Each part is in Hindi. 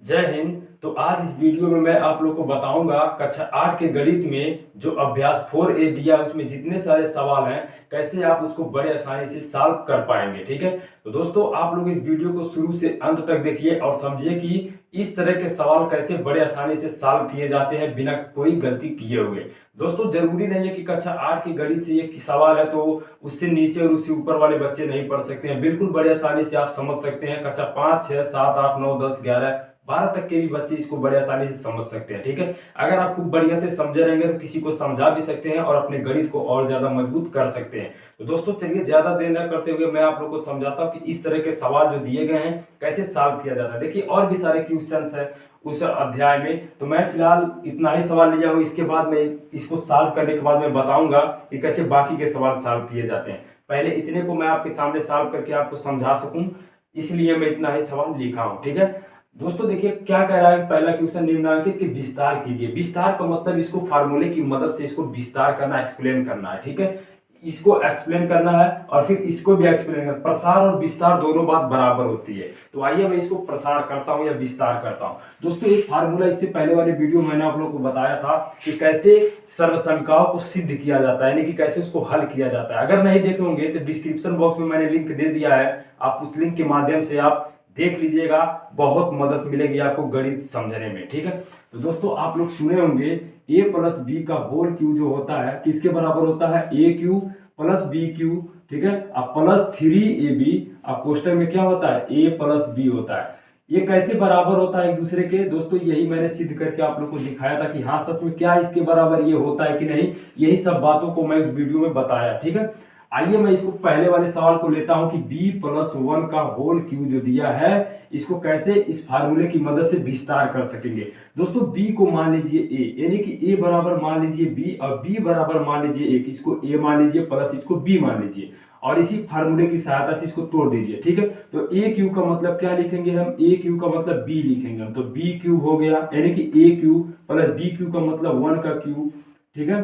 जय हिंद। तो आज इस वीडियो में मैं आप लोग को बताऊंगा कक्षा 8 के गणित में जो अभ्यास 4A दिया है उसमें जितने सारे सवाल हैं कैसे आप उसको बड़े आसानी से सॉल्व कर पाएंगे। ठीक है, तो दोस्तों आप लोग इस वीडियो को शुरू से अंत तक देखिए और समझिए कि इस तरह के सवाल कैसे बड़े आसानी से सॉल्व किए जाते हैं बिना कोई गलती किए हुए। दोस्तों जरूरी नहीं है कि कक्षा 8 के गणित से ये सवाल है तो उससे नीचे और उससे ऊपर वाले बच्चे नहीं पढ़ सकते हैं। बिल्कुल बड़े आसानी से आप समझ सकते हैं। कक्षा 5, 6, 7, 8, 9, 10, 11, 12 तक के भी बच्चे इसको बड़े आसानी से समझ सकते हैं। ठीक है, अगर आप खूब बढ़िया से समझे रहेंगे तो किसी को समझा भी सकते हैं और अपने गणित को और ज्यादा मजबूत कर सकते हैं। तो दोस्तों चलिए ज्यादा देर न करते हुए मैं आप लोग को समझाता हूँ कि इस तरह के सवाल जो दिए गए हैं कैसे सॉल्व किया जाता है। देखिए और भी सारे क्वेश्चन है उस अध्याय में, तो मैं फिलहाल इतना ही सवाल लिया हूँ। इसके बाद मैं इसको सॉल्व करने के बाद मैं बताऊंगा कि कैसे बाकी के सवाल सॉल्व किए जाते हैं। पहले इतने को मैं आपके सामने सॉल्व करके आपको समझा सकूं, इसलिए मैं इतना ही सवाल लिखा हूं। ठीक है दोस्तों, देखिए क्या कह रहा है। पहला क्वेश्चन, निम्नलिखित के विस्तार कीजिए। विस्तार का मतलब इसको फार्मूले की मदद से इसको विस्तार करना, एक्सप्लेन करना है। ठीक है, इसको एक्सप्लेन करना है और फिर इसको भी एक्सप्लेन करना। प्रसार और विस्तार दोनों बात बराबर होती है। तो आइए मैं इसको प्रसार करता हूं या विस्तार करता हूं। दोस्तों एक फार्मूला इससे पहले वाले वीडियो मैंने आप लोगों को बताया था कि कैसे सर्वसमीकरणों को सिद्ध किया जाता है, यानी कि कैसे उसको हल किया जाता है। अगर नहीं देखे होंगे तो डिस्क्रिप्शन बॉक्स में मैंने लिंक दे दिया है, आप उस लिंक के माध्यम से आप देख लीजिएगा। बहुत मदद मिलेगी आपको गणित समझने में। ठीक है, तो दोस्तों आप लोग सुने होंगे a प्लस बी का होल क्यू जो होता है किसके बराबर होता है, a Q plus b Q. ठीक है, अब प्लस 3ab, अब क्वेश्चन में क्या होता है, a प्लस बी होता है। ये कैसे बराबर होता है एक दूसरे के, दोस्तों यही मैंने सिद्ध करके आप लोग को दिखाया था कि हाँ सच में क्या इसके बराबर ये होता है कि नहीं। यही सब बातों को मैं इस वीडियो में बताया। ठीक है, आइए मैं इसको पहले वाले सवाल को लेता हूं कि b+1 का होल क्यू जो दिया है इसको कैसे इस फार्मूले की मदद से विस्तार कर सकेंगे। दोस्तों b को मान लीजिए a, यानी कि a बराबर मान लीजिए b और b बराबर मान लीजिए 1, इसको a मान लीजिए प्लस इसको b मान लीजिए और इसी फार्मूले की सहायता से इसको तोड़ दीजिए। ठीक है, तो a क्यू का मतलब क्या लिखेंगे हम, a क्यू का मतलब b लिखेंगे हम, तो b क्यूब हो गया, यानी कि a cube plus b cube का मतलब 1 का क्यूब। ठीक है,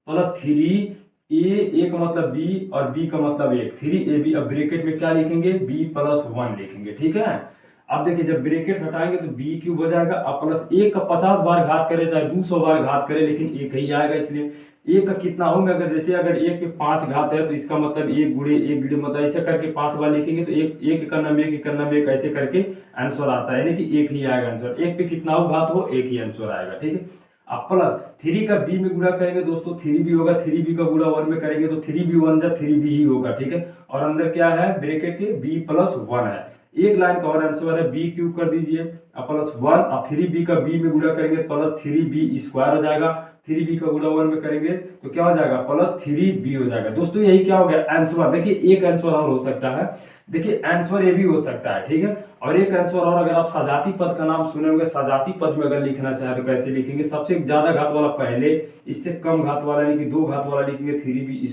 प्लस 3 ए का मतलब बी और बी का मतलब 1, 3ab। अब ब्रैकेट में क्या लिखेंगे, b+1 लिखेंगे। ठीक है, अब देखिए जब ब्रैकेट हटाएंगे तो b क्यूब हो जाएगा, अब प्लस 1 का 50 बार घात करे चाहे 200 बार घात करे लेकिन एक ही आएगा, इसलिए एक का कितना हो में अगर जैसे अगर 1 पे 5 घात है तो इसका मतलब 1 गुणे 1 गुणे मतलब ऐसे करके 5 बार लिखेंगे तो एक एक का नाम एक का नाम एक ऐसे करके आंसर आता है, यानी कि एक ही आएगा आंसर। 1 पे कितना हो घात हो, एक ही आंसर आएगा। ठीक है, अब प्लस 3 का b में गुणा करेंगे दोस्तों, 3b होगा, 3b का गुणा 1 में करेंगे तो 3b 1 जा 3b ही होगा। ठीक है, और अंदर क्या है ब्रैकेट के b+1 है। एक लाइन का और आंसर है, b क्यूब कर दीजिए अब +1 और 3b का b में गुणा करेंगे प्लस 3b² हो जाएगा, 3b का गुणा 1 में करेंगे तो क्या हो जाएगा, +3b हो जाएगा। दोस्तों यही क्या हो गया आंसर। देखिए एक आंसर और हो सकता है, देखिए आंसर ये भी हो सकता है। ठीक है, और एक आंसर और, अगर आप सजाती पद का नाम सुने होंगे, सजाती पद में अगर लिखना चाहे तो कैसे लिखेंगे, सबसे ज्यादा घात वाला पहले, इससे कम घात वाला यानी कि 2 घात वाला लिखेंगे 3b²,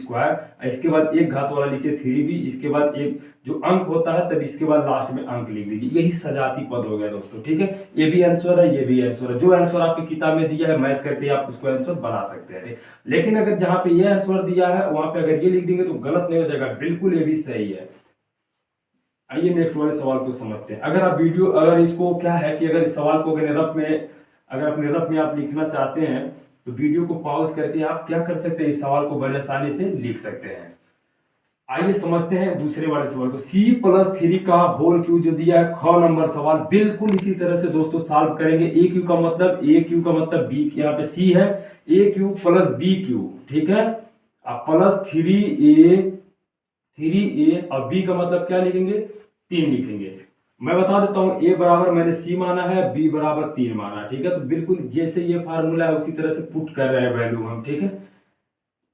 इसके बाद 1 घात वाला लिखिए 3b, इसके बाद एक जो अंक होता है तब इसके बाद लास्ट में अंक लिख दीजिए, यही सजाती पद हो गया दोस्तों। ठीक है, ये भी आंसर है, ये भी आंसर है। जो आंसर आपकी किताब में दिया है मैच करके आप उसको आंसर बना सकते हैं। लेकिन अगर जहां पे ये आंसर दिया है वहां पे अगर ये लिख देंगे तो गलत नहीं हो जाएगा, बिल्कुल ये भी सही है। आइए नेक्स्ट वाले सवाल को समझते हैं। अगर आप वीडियो, अगर इसको क्या है कि अगर इस सवाल को अगर रफ में, अगर अपने रफ में आप लिखना चाहते हैं तो वीडियो को पॉज करके आप क्या कर सकते हैं, इस सवाल को बड़े आसानी से लिख सकते हैं। आइए समझते हैं दूसरे वाले सवाल को। c+3 का होल क्यू जो दिया है, ख नंबर सवाल, बिल्कुल इसी तरह से दोस्तों सॉल्व करेंगे। ए क्यू का मतलब, ए क्यू का मतलब बी, यहाँ पे c है, a Q plus b Q. ठीक है, अब प्लस 3a और b का मतलब क्या लिखेंगे, 3 लिखेंगे। मैं बता देता हूं, a बराबर मैंने c माना है, b बराबर 3 माना। ठीक है, तो बिल्कुल जैसे ये फार्मूला है उसी तरह से पुट कर रहे हैं वैल्यू हम। ठीक है,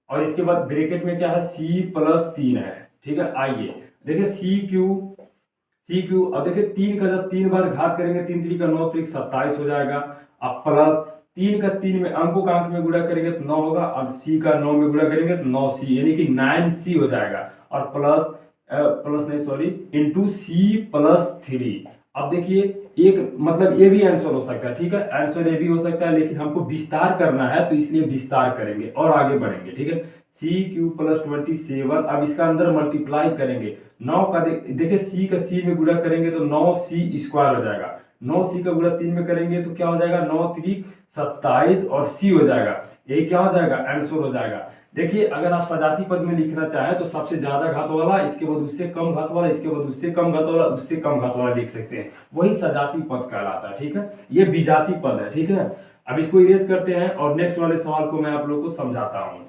और इसके बाद ब्रैकेट में क्या है, c+3 है। ठीक है, आइए देखिए सी क्यू और देखिए 3 का जब 3 बार घात करेंगे, 3 3 का 9 3 27 हो जाएगा। अब प्लस 3 का 3 में अंकों का अंक में गुणा करेंगे तो 9 होगा, और c का 9 में गुणा करेंगे तो 9c, यानी कि 9c हो जाएगा। और प्लस प्लस नहीं सॉरी इंटू c+3। अब देखिए एक मतलब ये भी आंसर हो सकता है। ठीक है, आंसर ये भी हो सकता है, लेकिन हमको विस्तार करना है तो इसलिए विस्तार करेंगे और आगे बढ़ेंगे। ठीक है, c³ + 27, अब इसका अंदर मल्टीप्लाई करेंगे 9 का देखिए c का c में गुणा करेंगे तो 9c² हो जाएगा। 9c का गुणा 3 में करेंगे तो क्या हो जाएगा, 9 त्रिक 27 और c हो जाएगा, ये क्या हो जाएगा, आंसर हो जाएगा। देखिए अगर आप सजाती पद में लिखना चाहें तो सबसे ज्यादा घात वाला, इसके बाद उससे कम घात वाला, इसके बाद उससे कम घात वाला, उससे कम घात वाला लिख सकते हैं, वही सजाती पद कहलाता है। ठीक है, ये विजाती पद है। ठीक है, अब इसको इरेज करते हैं और नेक्स्ट वाले सवाल को मैं आप लोगों को समझाता हूं।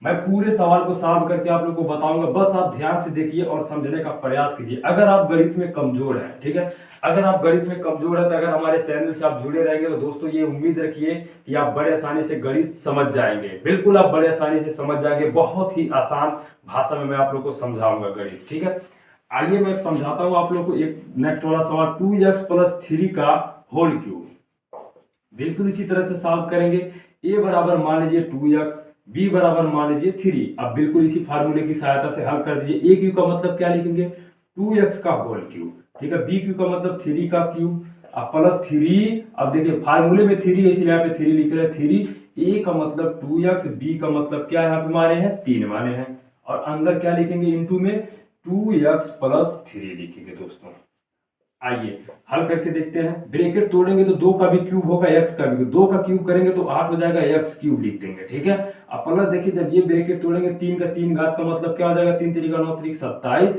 मैं पूरे सवाल को सॉल्व करके आप लोगों को बताऊंगा, बस आप ध्यान से देखिए और समझने का प्रयास कीजिए। अगर आप गणित में कमजोर हैं, ठीक है, अगर आप गणित में कमजोर है तो अगर हमारे चैनल से आप जुड़े रहेंगे तो दोस्तों ये उम्मीद रखिए कि आप बड़े आसानी से गणित समझ जाएंगे। बिल्कुल आप बड़े आसानी से समझ जाएंगे, बहुत ही आसान भाषा में मैं आप लोग को समझाऊंगा गणित। ठीक है, आइए मैं समझाता हूँ आप लोग को एक नेक्स्ट वाला सवाल, 2x + 3 का होल क्यूब। बिल्कुल इसी तरह से सॉल्व करेंगे। a बराबर मान लीजिए 2x, b बराबर मान लीजिए 3। अब बिल्कुल इसी फार्मूले की सहायता से हल कर दीजिए। a क्यूब का मतलब क्या लिखेंगे, 2x का होल क्यूब। ठीक है, b क्यूब का मतलब 3 का क्यूब, अब प्लस 3। अब देखिए फार्मूले में 3 है इसलिए यहाँ पे 3 लिख रहे हैं। 3, a का मतलब 2x, b का मतलब क्या यहाँ पे माने हैं, 3 माने हैं, और अंदर क्या लिखेंगे, इनटू में 2x + 3 लिखेंगे। दोस्तों आइए हल करके देखते हैं। ब्रैकेट तोड़ेंगे तो 2 का भी क्यूब होगा, x का भी, 2 का क्यूब करेंगे तो 8 हो जाएगा, x क्यूब लिख देंगे। ठीक है, अब प्लस देखिए जब ये ब्रैकेट तोड़ेंगे 3 का 3 घात का मतलब क्या हो जाएगा, 3 3 का 9 3 27,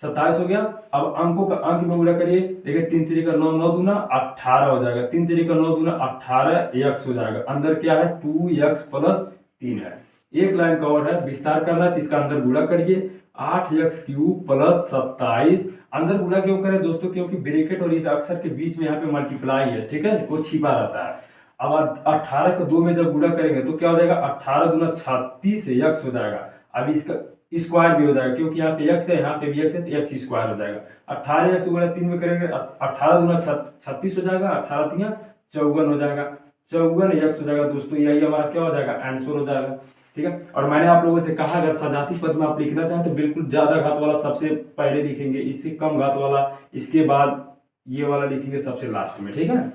27 हो गया। अब अंकों का अंक में गुणा करिए, देखिए 3 3 का 9 9 दूना 18 हो जाएगा, 3 3 का 9 दूना 18 x हो जाएगा। अंदर क्या है, 2x + 3 है। एक लाइन का और है, विस्तार करना है तो इसका अंदर गुणा करिए, 8x क्यूब + 27। अंदर गुणा क्यों करें दोस्तों, क्योंकि ब्रैकेट और इस अक्षर के बीच में यहाँ पे मल्टीप्लाई है। ठीक है, वो छिपा रहता है। अब 18 को 2 में जब गुणा करेंगे तो क्या हो जाएगा, 18 दूना 36 x हो जाएगा। अब इसका स्क्वायर भी हो जाएगा क्योंकि यहाँ पे x है, यहाँ पे भी x है, तो x स्क्वायर हो जाएगा। 18x गुणा 3 में करेंगे, 18 दूना 36 हो जाएगा, 18 3 54 हो जाएगा, 54x हो जाएगा। दोस्तों यही हमारा क्या हो जाएगा, आंसर हो जाएगा। ठीक है, और मैंने आप लोगों से कहा अगर सजाती पद में आप लिखना चाहें तो बिल्कुल ज्यादा घात वाला सबसे पहले लिखेंगे, इससे कम घात वाला इसके बाद ये वाला लिखेंगे सबसे लास्ट में। ठीक है,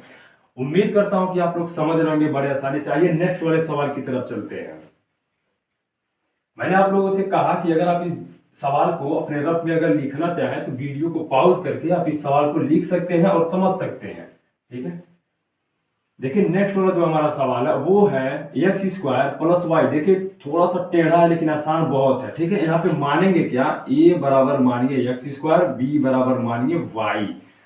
उम्मीद करता हूं कि आप लोग समझ रहे होंगे बड़े आसानी से। आइए नेक्स्ट वाले सवाल की तरफ चलते हैं। मैंने आप लोगों से कहा कि अगर आप इस सवाल को अपने रफ में अगर लिखना चाहें तो वीडियो को पॉज करके आप इस सवाल को लिख सकते हैं और समझ सकते हैं। ठीक है, देखिए नेक्स्ट वाला जो हमारा सवाल है वो है x² + y। देखिए थोड़ा सा टेढ़ा है लेकिन आसान बहुत है। ठीक है, यहाँ पे मानेंगे क्या, a बराबर मानिए x², b बराबर मानिए y।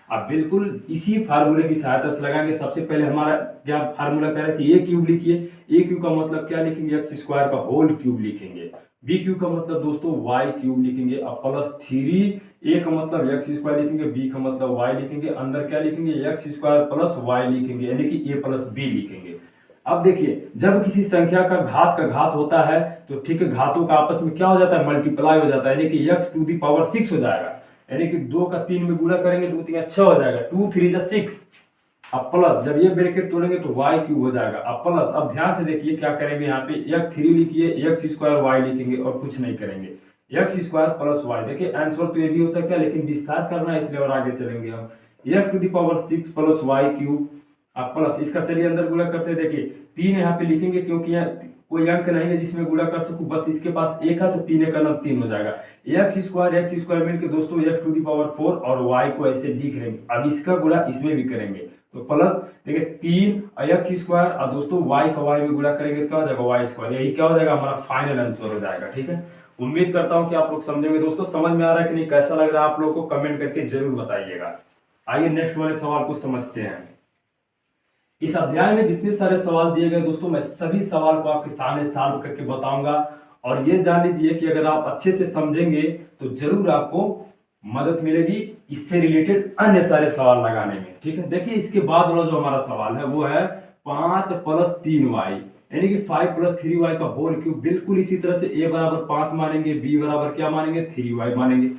अब बिल्कुल इसी फार्मूले की सहायता से लगाएंगे। सबसे पहले हमारा क्या फार्मूला कह रहा है कि a क्यूब लिखिए, a क्यूब का मतलब क्या लिखेंगे, x² का होल क्यूब लिखेंगे। b क्यूब का मतलब दोस्तों y क्यूब लिखेंगे। अब +3, a का मतलब x² लिखेंगे, b का मतलब y लिखेंगे, अंदर क्या लिखेंगे, x² + y लिखेंगे, यानी कि a + b लिखेंगे। अब देखिए जब किसी संख्या का घात होता है तो ठीक है, घातों का आपस में क्या हो जाता है, मल्टीप्लाई हो जाता है, यानी कि x⁶ हो जाएगा, यानी कि 2 का 3 में गुणा करेंगे 2 3 6 हो जाएगा, 2 3 6। अब प्लस जब ये ब्रैकेट तोड़ेंगे तो y क्यूब हो जाएगा। अब प्लस, अब ध्यान से देखिए क्या करेंगे, यहाँ पे x3 लिखिए, x² y लिखेंगे और कुछ नहीं करेंगे, x² + y। देखिए आंसर तो ये भी हो सकता है लेकिन विस्तार करना है इसलिए और आगे चलेंगे हम, x⁶ + y क्यूब। अब प्लस इसका चलिए अंदर गुणा करते हैं। देखिए 3 यहाँ पे लिखेंगे क्योंकि यहाँ कोई अंक नहीं है जिसमें गुणा कर सकूं, बस इसके पास 1 है तो 3 का नाम 3 हो जाएगा। x² मिलकर दोस्तों x⁴ और y को ऐसे लिख लेंगे। अब इसका गुणा इसमें भी करेंगे तो प्लस, देखिए 3 और x² और दोस्तों y का y में गुणा करेंगे तो क्या हो जाएगा, y²। यही क्या हो जाएगा, हमारा फाइनल आंसर हो जाएगा। ठीक है, उम्मीद करता हूं कि आप लोग समझेंगे। दोस्तों समझ में आ रहा है कि नहीं, कैसा लग रहा है आप लोगों को कमेंट करके जरूर बताइएगा। आइए नेक्स्ट वाले सवाल को समझते हैं। इस अध्याय में जितने सारे सवाल दिए गए दोस्तों, मैं सभी सवाल को आपके सामने सॉल्व करके बताऊंगा। और ये जान लीजिए कि अगर आप अच्छे से समझेंगे तो जरूर आपको मदद मिलेगी इससे रिलेटेड अन्य सारे सवाल लगाने में। ठीक है, देखिए इसके बाद वाला जो हमारा सवाल है वो है 5 + 3y, यानी कि 5 + 3y का होल क्यूब। बिल्कुल इसी तरह से a बराबर 5 मानेंगे, b बराबर क्या मानेंगे, 3y मानेंगे।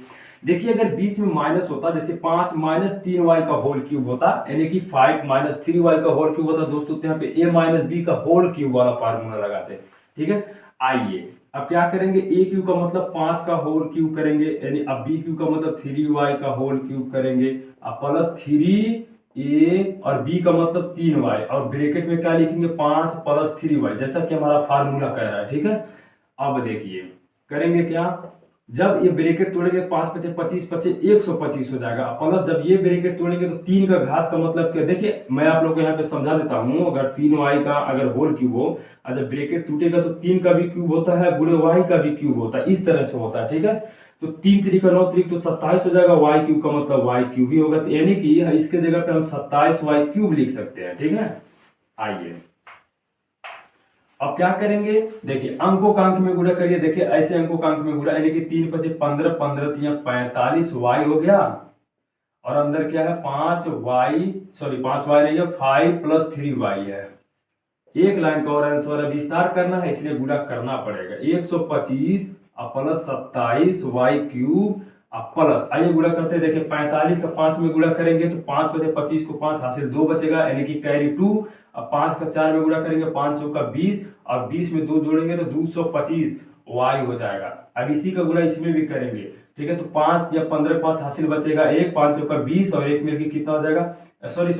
देखिए अगर बीच में माइनस होता, जैसे 5 - 3y का होल क्यूब होता, यानी कि 5 - 3y का होल क्यूब होता दोस्तों, तो यहाँ पे a - b का होल क्यूब वाला फार्मूला लगाते। ठीक है, आइए अब क्या करेंगे, a क्यूब का मतलब 5 का होल क्यूब करेंगे, यानी अब b क्यूब का मतलब 3y का होल क्यूब करेंगे, अब +3a और b का मतलब 3y, और ब्रैकेट में क्या लिखेंगे, 5 + 3y, जैसा कि हमारा फार्मूला कह रहा है। ठीक है, अब देखिए करेंगे क्या, जब ये ब्रैकेट तोड़ेंगे 5 पचे 25 पचे 125 हो जाएगा। प्लस जब ये ब्रैकेट तोड़ेंगे तो 3 का घात का मतलब क्या, देखिए मैं आप लोग को यहाँ पे समझा देता हूँ। अगर 3y का अगर होल क्यूब हो और जब ब्रैकेट टूटेगा तो 3 का भी क्यूब होता है गुणे y का भी क्यूब होता है, इस तरह से होता है। ठीक है, तो 3 3 का 9 3 तो 27 हो जाएगा, y क्यूब का मतलब y क्यूब ही होगा। तो यानी कि इसके जगह पे हम 27y क्यूब लिख सकते हैं। ठीक है, आइए अब क्या करेंगे, देखिए अंकों का अंक में गुणा करिए। देखिए ऐसे अंकों का अंक में गुणा, यानी कि 3 पचे 15 15 3 45 y हो गया, और अंदर क्या है 5y, सॉरी 5y नहीं है 5 प्लस 3y है। एक लाइन का और आंसर है, विस्तार करना है इसलिए गुणा करना पड़ेगा। 125 प्लस 27y क्यूब प्लस, आइए गुणा करते हैं। देखिए 45 का 5 में गुणा करेंगे तो 5 बचे 25 को 5 हासिल 2 बचेगा, यानी कि कैरी 2। अब 5 का 4 में गुणा करेंगे 5 चौका 20, और 20 में 2 जोड़ेंगे तो 225 y हो जाएगा। अब इसी का गुणा इसमें भी करेंगे। ठीक है, तो 5 या 15 5 हासिल बचेगा 1, 5 चौका 20 और 1 मिलकर कितना हो जाएगा, सॉरी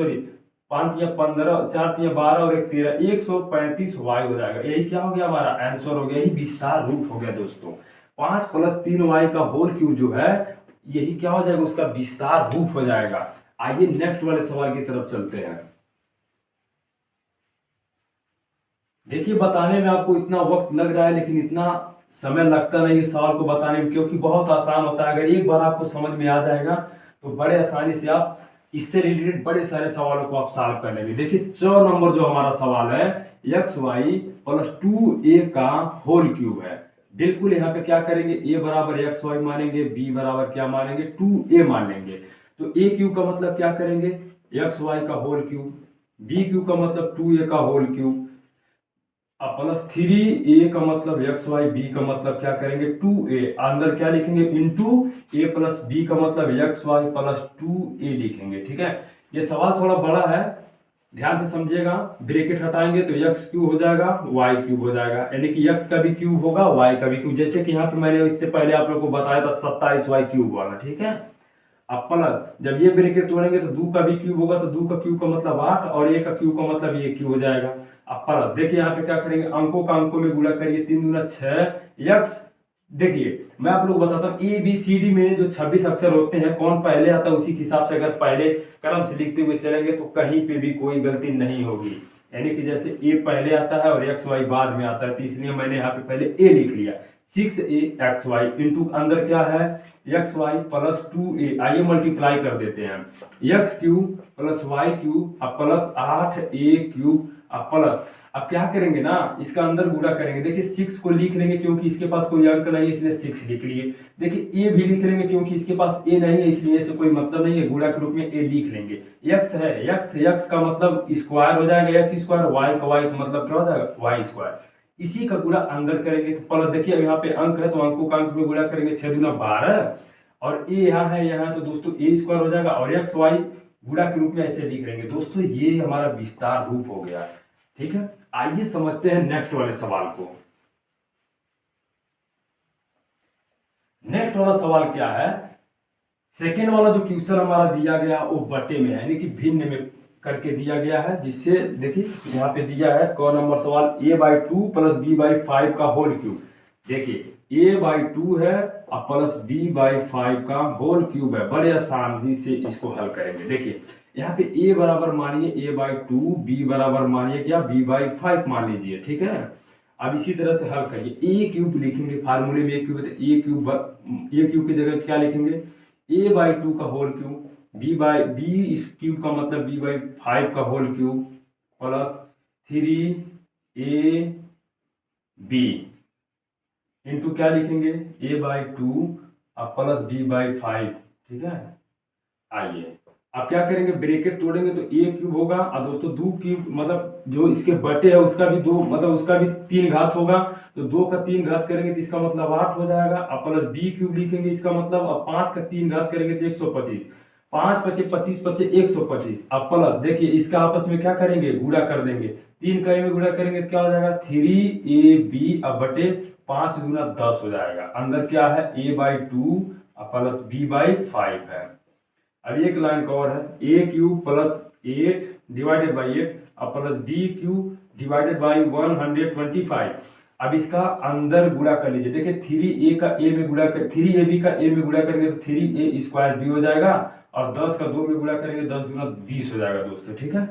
5 या 15 4 या 12 और 1 13, 135 y हो जाएगा। यही क्या हो गया, हमारा आंसर हो गया, यही विस्तार रूप हो गया दोस्तों। 5 प्लस 3y का होल क्यूब जो है यही क्या हो जाएगा, उसका विस्तार रूप हो जाएगा। आइए नेक्स्ट वाले सवाल की तरफ चलते हैं। देखिए बताने में आपको इतना वक्त लग रहा है, लेकिन इतना समय लगता नहीं है सवाल को बताने में, क्योंकि बहुत आसान होता है। अगर एक बार आपको समझ में आ जाएगा तो बड़े आसानी से आप इससे रिलेटेड बड़े सारे सवालों को आप सॉल्व कर लेंगे। देखिए 4 नंबर जो हमारा सवाल है, एक्स वाई प्लस 2a का होल क्यूब है। बिल्कुल यहाँ पे क्या करेंगे, a बराबर एक्स वाई मानेंगे, b बराबर क्या मानेंगे 2a मान लेंगे। तो a क्यूब का मतलब क्या करेंगे, एक्स वाई का होल क्यूब, b क्यूब का मतलब 2a का होल क्यूब, अब प्लस 3a का मतलब एक्स वाई, बी का मतलब क्या करेंगे 2a, अंदर क्या लिखेंगे इंटू a प्लस बी का मतलब एक्स वाई प्लस 2a लिखेंगे। ठीक है, ये सवाल थोड़ा बड़ा है, ध्यान से समझिएगा। ब्रैकेट हटाएंगे तो एक्स क्यूब हो जाएगा, वाई क्यूब हो जाएगा, यानी कि एक्स का भी क्यूब होगा वाई का भी क्यूब, जैसे कि यहाँ पे मैंने इससे पहले आप लोग को बताया था 27y क्यूब वाला। ठीक है, अब प्लस जब ये ब्रैकेट तोड़ेंगे तो 2 का भी क्यूब होगा, तो 2 का क्यूब का मतलब 8 और a का क्यूब का मतलब ये क्यूब हो जाएगा। अब प्लस देखिए यहाँ पे क्या करेंगे, अंकों का अंकों में गुणा करिए, 3 दूना 6 एक्स। देखिए मैं आप लोग बताता हूँ ए बी सी डी में जो 26 अक्षर होते हैं कौन पहले आता है, उसी के हिसाब से अगर पहले क्रम से लिखते हुए चलेंगे तो कहीं पे भी कोई गलती नहीं होगी। यानी कि जैसे ए पहले आता है और एक्स वाई बाद में आता है, तो इसलिए मैंने यहाँ पे पहले ए लिख लिया। 6a एक्स वाई इंटू अंदर क्या है एक्स वाई प्लस 2a, आइए मल्टीप्लाई कर देते हैं, x cube plus y cube अब प्लस 8a क्यूब अब प्लस, अब क्या करेंगे ना इसका अंदर गुणा करेंगे। देखिए 6 को लिख लेंगे क्योंकि इसके पास कोई अंक नहीं है इसलिए 6 लिख लिए। देखिए ए भी लिख लेंगे क्योंकि इसके पास ए नहीं है इसलिए से कोई मतलब नहीं है, गुणा के रूप में ए लिख लेंगे। एक्स है, एक्स का मतलब स्क्वायर हो जाएगा एक्स स्क्वायर, वाई का मतलब क्या हो जाएगा वाई स्क्वायर, इसी का गुणा अंदर करेंगे तो प्लस। देखिए अब यहाँ पे अंक है तो अंकों का अंक में गुणा करेंगे, 6 दूना 12 और ए यहाँ है यहाँ, तो दोस्तों ए स्क्वायर हो जाएगा और एक्स वाई गुणा के रूप में ऐसे लिख लेंगे। दोस्तों ये हमारा विस्तार रूप हो गया। ठीक है, आइए समझते हैं नेक्स्ट वाले सवाल को। नेक्स्ट वाला सवाल क्या है, सेकेंड वाला जो क्वेश्चन हमारा दिया गया वो बटे में है, यानी कि भिन्न में करके दिया गया है, जिससे देखिए यहाँ पे दिया है क नंबर सवाल a/2 प्लस b/5 का होल क्यूब। देखिए a/2 है और प्लस b/5 का होल क्यूब है, बड़े आसानी से इसको हल करेंगे। देखिए यहाँ पे a बराबर मानिए a/2, b बराबर मानिए क्या b/5 मान लीजिए। ठीक है, अब इसी तरह से हल करिए, a क्यूब लिखेंगे फार्मूले में, a क्यूब है तो a क्यूब की जगह क्या लिखेंगे a/2 का होल क्यूब, b इस क्यूब का मतलब b/5 का whole cube plus 3ab into क्या लिखेंगे a/2 और प्लस b/5। ठीक है, आइए अब क्या करेंगे, ब्रैकेट तोड़ेंगे तो a क्यूब होगा और दोस्तों 2 क्यूब मतलब जो इसके बटे है उसका भी 2 मतलब उसका भी 3 घात होगा, तो 2 का 3 घात करेंगे तो इसका मतलब 8 हो जाएगा और प्लस b क्यूब लिखेंगे इसका मतलब, अब 5 का 3 घात करेंगे तो 125, 5 पचे 25 पचे 125। अब प्लस देखिए इसका आपस में क्या करेंगे गुणा कर देंगे, 3 का में गुणा करेंगे तो क्या हो जाएगा 3ab अब बटे 5 दूना 10 हो जाएगा, अंदर क्या है a/2 प्लस b/5 है। अब एक लाइन का और है a cube plus 8 divided by 8 और plus b cube divided by 125। अब इसका अंदर गुणा कर लीजिए, देखिए 3a का a में गुणा कर 3ab का a में गुणा करेंगे तो 3a स्क्वायर b हो जाएगा, और 10 का 2 में गुणा करेंगे 10 दूना 20 हो जाएगा दोस्तों। ठीक है,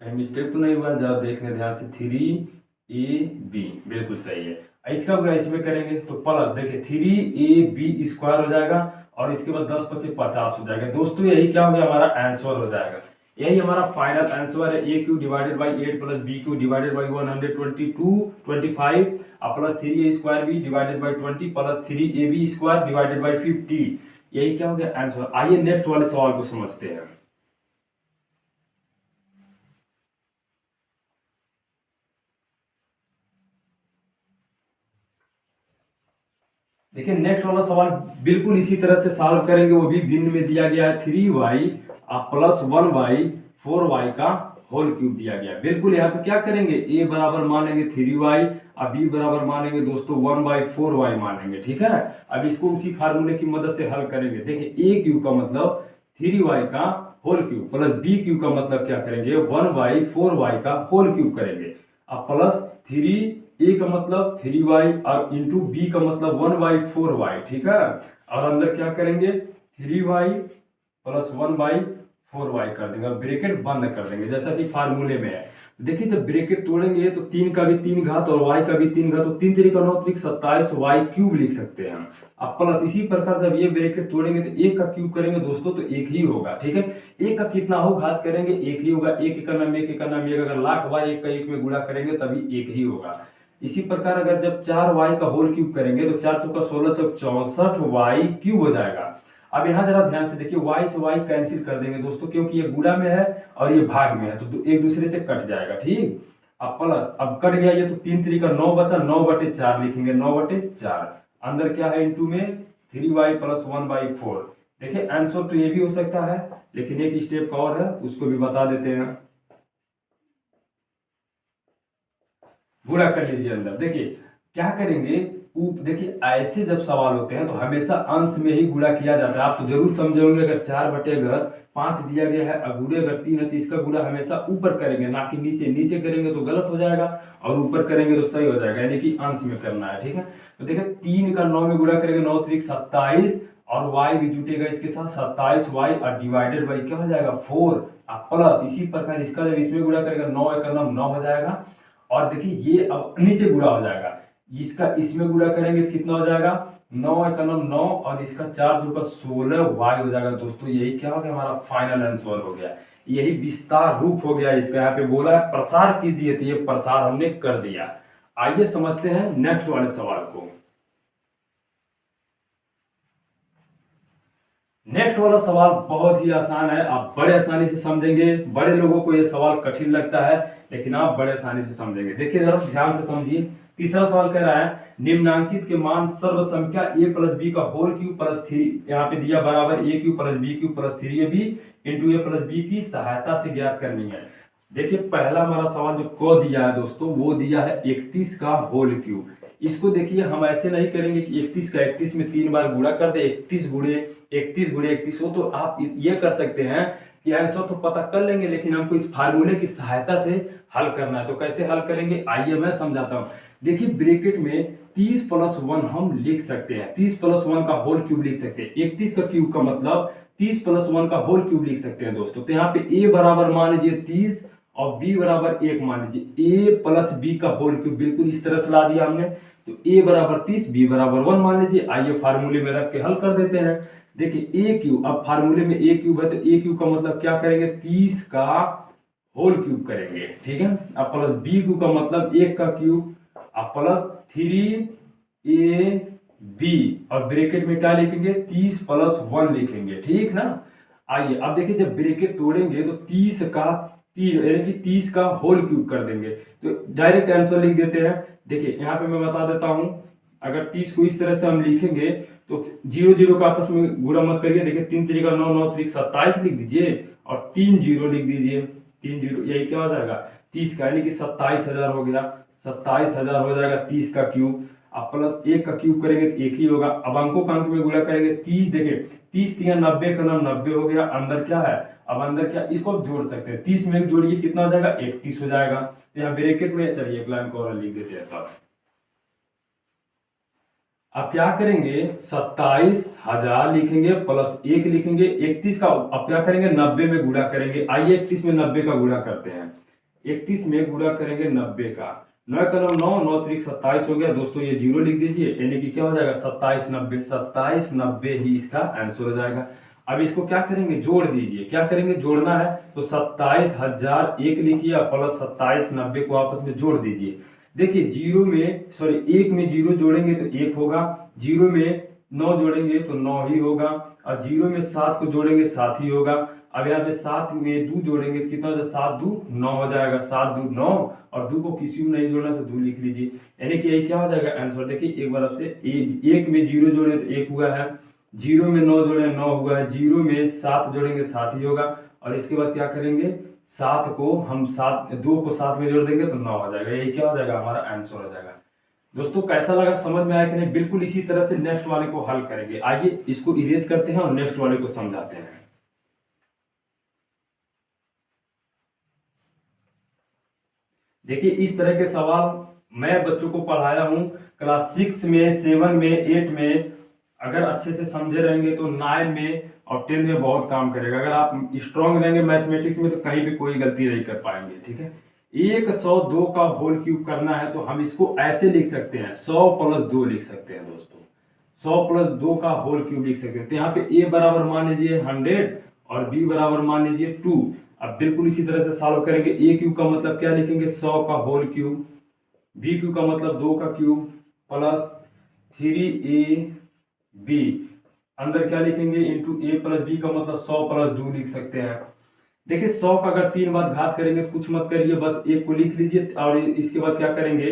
कहीं मिस्टेक तो नहीं हुआ, जरा देखने ध्यान से। 3ab बिल्कुल सही है। इसका गुणा इसमें करेंगे तो प्लस, देखिए 3ab स्क्वायर हो जाएगा, और इसके बाद 10 पचे 50 हो जाएगा दोस्तों। यही क्या हो गया, हमारा आंसर हो जाएगा। यही हमारा फाइनल आंसर है, a q divided by 8 plus b q divided by 122 plus 3a square b divided by 20 प्लस 3ab स्क्वायर डिवाइडेड बाई 50। यही क्या हो गया, आंसर। आइए नेक्स्ट वाले सवाल को समझते हैं। देखिए नेक्स्ट वाला सवाल बिल्कुल इसी तरह से सॉल्व करेंगे, वो भी भिन्न में दिया गया है। 3y प्लस 1y 4y का होल क्यूब दिया गया है। बिल्कुल यहाँ पे क्या करेंगे, a बराबर मानेंगे 3y और b बराबर मानेंगे दोस्तों 1/4y मानेंगे। ठीक है, अब इसको उसी फार्मूले की मदद से हल करेंगे। देखिए a क्यूब का मतलब 3y का whole cube plus b cube का मतलब क्या करेंगे, 1/4y का होल क्यूब करेंगे। अब प्लस 3a का मतलब 3y और इंटू b का मतलब 1/4y। ठीक है, और अंदर क्या करेंगे, 3y प्लस 1/4y कर देंगे और ब्रैकेट बंद कर देंगे जैसा कि फार्मूले में है। देखिए जब ब्रैकेट तोड़ेंगे तो 3 का भी 3 घात और y का भी 3 घात, तो 3 3 का 9 3 27 y क्यूब लिख सकते हैं हम। अब प्लस इसी प्रकार जब ये ब्रैकेट तोड़ेंगे तो 1 का क्यूब करेंगे दोस्तों तो 1 ही होगा। ठीक है, 1 का कितना हो घात करेंगे 1 ही होगा। 1 का नाम 1 का नाम 1, अगर लाख बार 1 का 1 में गुणा करेंगे तभी 1 ही होगा। इसी प्रकार अगर जब 4y का होल क्यूब करेंगे तो 4 चौका 16 चौक 64 y क्यूब हो जाएगा। अब यहाँ जरा ध्यान से देखिए, y से y कैंसिल कर देंगे दोस्तों, क्योंकि ये गुणा में है और ये भाग में है तो एक दूसरे से कट जाएगा। ठीक, अब प्लस, अब कट गया ये तो 3 3 का 9 बचा, 9/4 लिखेंगे, 9/4 अंदर क्या है इंटू में 3y प्लस 1/4। देखिए आंसर तो ये भी हो सकता है, लेकिन एक स्टेप का और है उसको भी बता देते हैं। गुणा कर लीजिए अंदर। देखिए क्या करेंगे, देखिए ऐसे जब सवाल होते हैं तो हमेशा अंश में ही गुणा किया जाता है। आप तो जरूर समझोगे, अगर 4/5 दिया गया है, अगुड़े अगर 3 है तो इसका गुणा हमेशा ऊपर करेंगे ना कि नीचे। नीचे करेंगे तो गलत हो जाएगा और ऊपर करेंगे तो सही हो जाएगा, यानी कि अंश में करना है। ठीक है, तो देखिए 3 का 9 में गुणा करेंगे 9 3 27 और y भी जुटेगा इसके साथ 27y और डिवाइडेड बाई क्या हो जाएगा 4 प्लस। इसी प्रकार इसका जब इसमें गुणा करेगा 9 का नाम 9 हो जाएगा, और देखिए ये अब नीचे गुणा हो जाएगा, इसका इसमें गुणा करेंगे तो कितना हो जाएगा 9 का नाम 9 और इसका 4 जोड़कर 16y हो जाएगा दोस्तों। यही क्या हो गया, हमारा फाइनल आंसर हो गया। यही विस्तार रूप हो गया इसका। यहाँ पे बोला है प्रसार कीजिए तो ये प्रसार हमने कर दिया। आइए समझते हैं नेक्स्ट वाले सवाल को। नेक्स्ट वाला सवाल बहुत ही आसान है, आप बड़े आसानी से समझेंगे। बड़े लोगों को यह सवाल कठिन लगता है, लेकिन आप बड़े आसानी से समझेंगे। देखिए जरा ध्यान से समझिए। तीसरा सवाल कह रहा है निम्नांकित के मान सर्व संख्या a प्लस बी का होल क्यूब प्लस 3, यहाँ पे दिया बराबर a cube plus b cube plus 3ab into a plus b की सहायता से ज्ञात करनी है। देखिए पहला हमारा सवाल जो को दिया है दोस्तों, वो दिया है 31 का होल क्यूब। इसको देखिए हम ऐसे नहीं करेंगे कि 31 का 31 में 3 बार गुणा कर दे, 31 गुणे 31 हो। तो आप ये कर सकते हैं कि आंसर तो पता कर लेंगे, लेकिन हमको इस फार्मूले की सहायता से हल करना है। तो कैसे हल करेंगे आइए मैं समझाता हूँ। देखिए ब्रैकेट में 30 प्लस 1 हम लिख सकते हैं, 30 प्लस 1 का होल क्यूब लिख सकते हैं। 31 का क्यूब का मतलब 30 प्लस 1 का होल क्यूब लिख सकते हैं दोस्तों। तो यहाँ पे a बराबर मान लीजिए 30 और b बराबर 1 मान लीजिए। a प्लस b का होल क्यूब बिल्कुल इस तरह से ला दिया हमने, तो a बराबर 30 b बराबर 1 मान लीजिए। आइए फार्मूले में रख के हल कर देते हैं। देखिए a क्यूब, अब फार्मूले में a क्यूब है तो a क्यूब का मतलब क्या करेंगे 30 का होल क्यूब करेंगे। ठीक है, अब प्लस b क्यूब का मतलब 1 का क्यूब, अब प्लस 3ab और ब्रैकेट में क्या लिखेंगे 30 प्लस 1 लिखेंगे। ठीक ना, आइए अब देखिए जब ब्रैकेट तोड़ेंगे तो 30 का 3 यानी कि 30 का होल क्यूब कर देंगे, तो डायरेक्ट आंसर लिख देते हैं। देखिए यहाँ पे मैं बता देता हूं, अगर 30 को इस तरह से हम लिखेंगे तो 0 0 का आपस में गुणा मत करिए। देखिए 3 3 का 9 9 3 27 लिख दीजिए और 3 0 लिख दीजिए। 3 0 यही क्या हो जाएगा 30 का, यानी कि 27,000 हो गया। 27,000 हो जाएगा 30 का क्यूब। अब प्लस 1 का क्यूब करेंगे तो 1 ही होगा। अब अंकों का अंक में गुणा करेंगे 30, देखिए 30 तिया 90 का नाम 90 हो गया। अंदर क्या है, अब अंदर क्या, इसको आप जोड़ सकते हैं। 30 में जोड़िए कितना हो जाएगा, 31 हो जाएगा। तो यहाँ ब्रैकेट में चलिए एक लाइन को और लिख देते हैं। तब अब क्या करेंगे, 27,000 लिखेंगे प्लस 1 लिखेंगे, 31 का अब क्या करेंगे, 90 में गुणा करेंगे। आइए 31 में 90 का गुणा करते हैं। 31 में गुणा करेंगे 90 का, 9 का 9 9 9 3 27 हो गया दोस्तों। ये जीरो लिख दीजिए, यानी कि क्या हो जाएगा 27 90, 27 90 ही इसका आंसर हो जाएगा। अब इसको क्या करेंगे, जोड़ दीजिए। क्या करेंगे, जोड़ना है तो 27,001 लिखिए प्लस 2790 को आपस में जोड़ दीजिए। देखिए जीरो में सॉरी 1 में जीरो जोड़ेंगे तो 1 होगा, जीरो में 9 जोड़ेंगे तो 9 ही होगा, और जीरो में 7 को जोड़ेंगे 7 ही होगा। अब यहाँ पे 7 में 2 जोड़ेंगे तो कितना हो जाएगा, 7 2 9 हो जाएगा, 7 2 9, और 2 को किसी में नहीं जोड़ना तो 2 लिख लीजिए। यानी कि यही क्या हो जाएगा आंसर। देखिए एक बार आपसे 1 में जीरो जोड़े तो 1 हुआ है, जीरो में 9 जोड़े 9 हुआ है, जीरो में 7 जोड़ेंगे 7 ही होगा, और इसके बाद क्या करेंगे, 7 को हम 7 2 को 7 में जोड़ देंगे तो 9 हो जाएगा। यही क्या हो जाएगा, हमारा आंसर हो जाएगा। दोस्तों कैसा लगा, समझ में आया कि नहीं? बिल्कुल इसी तरह से नेक्स्ट वाले को हल करेंगे। आइए इसको इरेज करते हैं और नेक्स्ट वाले को समझाते हैं। देखिए इस तरह के सवाल मैं बच्चों को पढ़ाया हूं क्लास 6 में, 7 में, 8 में। अगर अच्छे से समझे रहेंगे तो 9 में और 10 में बहुत काम करेगा। अगर आप स्ट्रांग रहेंगे मैथमेटिक्स में तो कहीं भी कोई गलती नहीं कर पाएंगे। ठीक है, 102 का होल क्यूब करना है तो हम इसको ऐसे लिख सकते हैं, 100 प्लस 2 लिख सकते हैं दोस्तों। 100 प्लस 2 का होल क्यूब लिख सकते हैं। तो यहाँ पे a बराबर मान लीजिए 100 और b बराबर मान लीजिए 2। अब बिल्कुल इसी तरह से सॉल्व करेंगे। a क्यूब का मतलब क्या लिखेंगे, 100 का होल क्यूब, b क्यूब का मतलब 2 का क्यूब प्लस 3ab, अंदर क्या लिखेंगे इंटू a प्लस b का मतलब 100 प्लस 2 लिख सकते हैं। देखिए 100 का अगर 3 बार घात करेंगे तो कुछ मत करिए, बस 1 को लिख लीजिए और इसके बाद क्या करेंगे,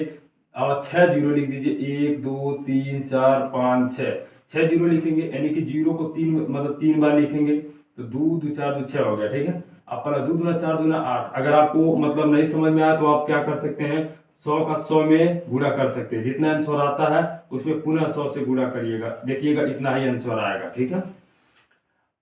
6 जीरो लिख दीजिए। 1 2 3 4 5 6, 6 जीरो लिखेंगे, यानी कि जीरो को 3 मतलब 3 बार लिखेंगे तो 2 2 4 2 6 हो गया। ठीक है, अब पहला 2 दूना 4 दूना 8। अगर आपको मतलब नहीं समझ में आया तो आप क्या कर सकते हैं, 100 का 100 में गुणा कर सकते हैं। जितना आंसर आता है उसमें पुनः 100 से गुणा करिएगा, देखिएगा इतना ही आंसर आएगा। ठीक है,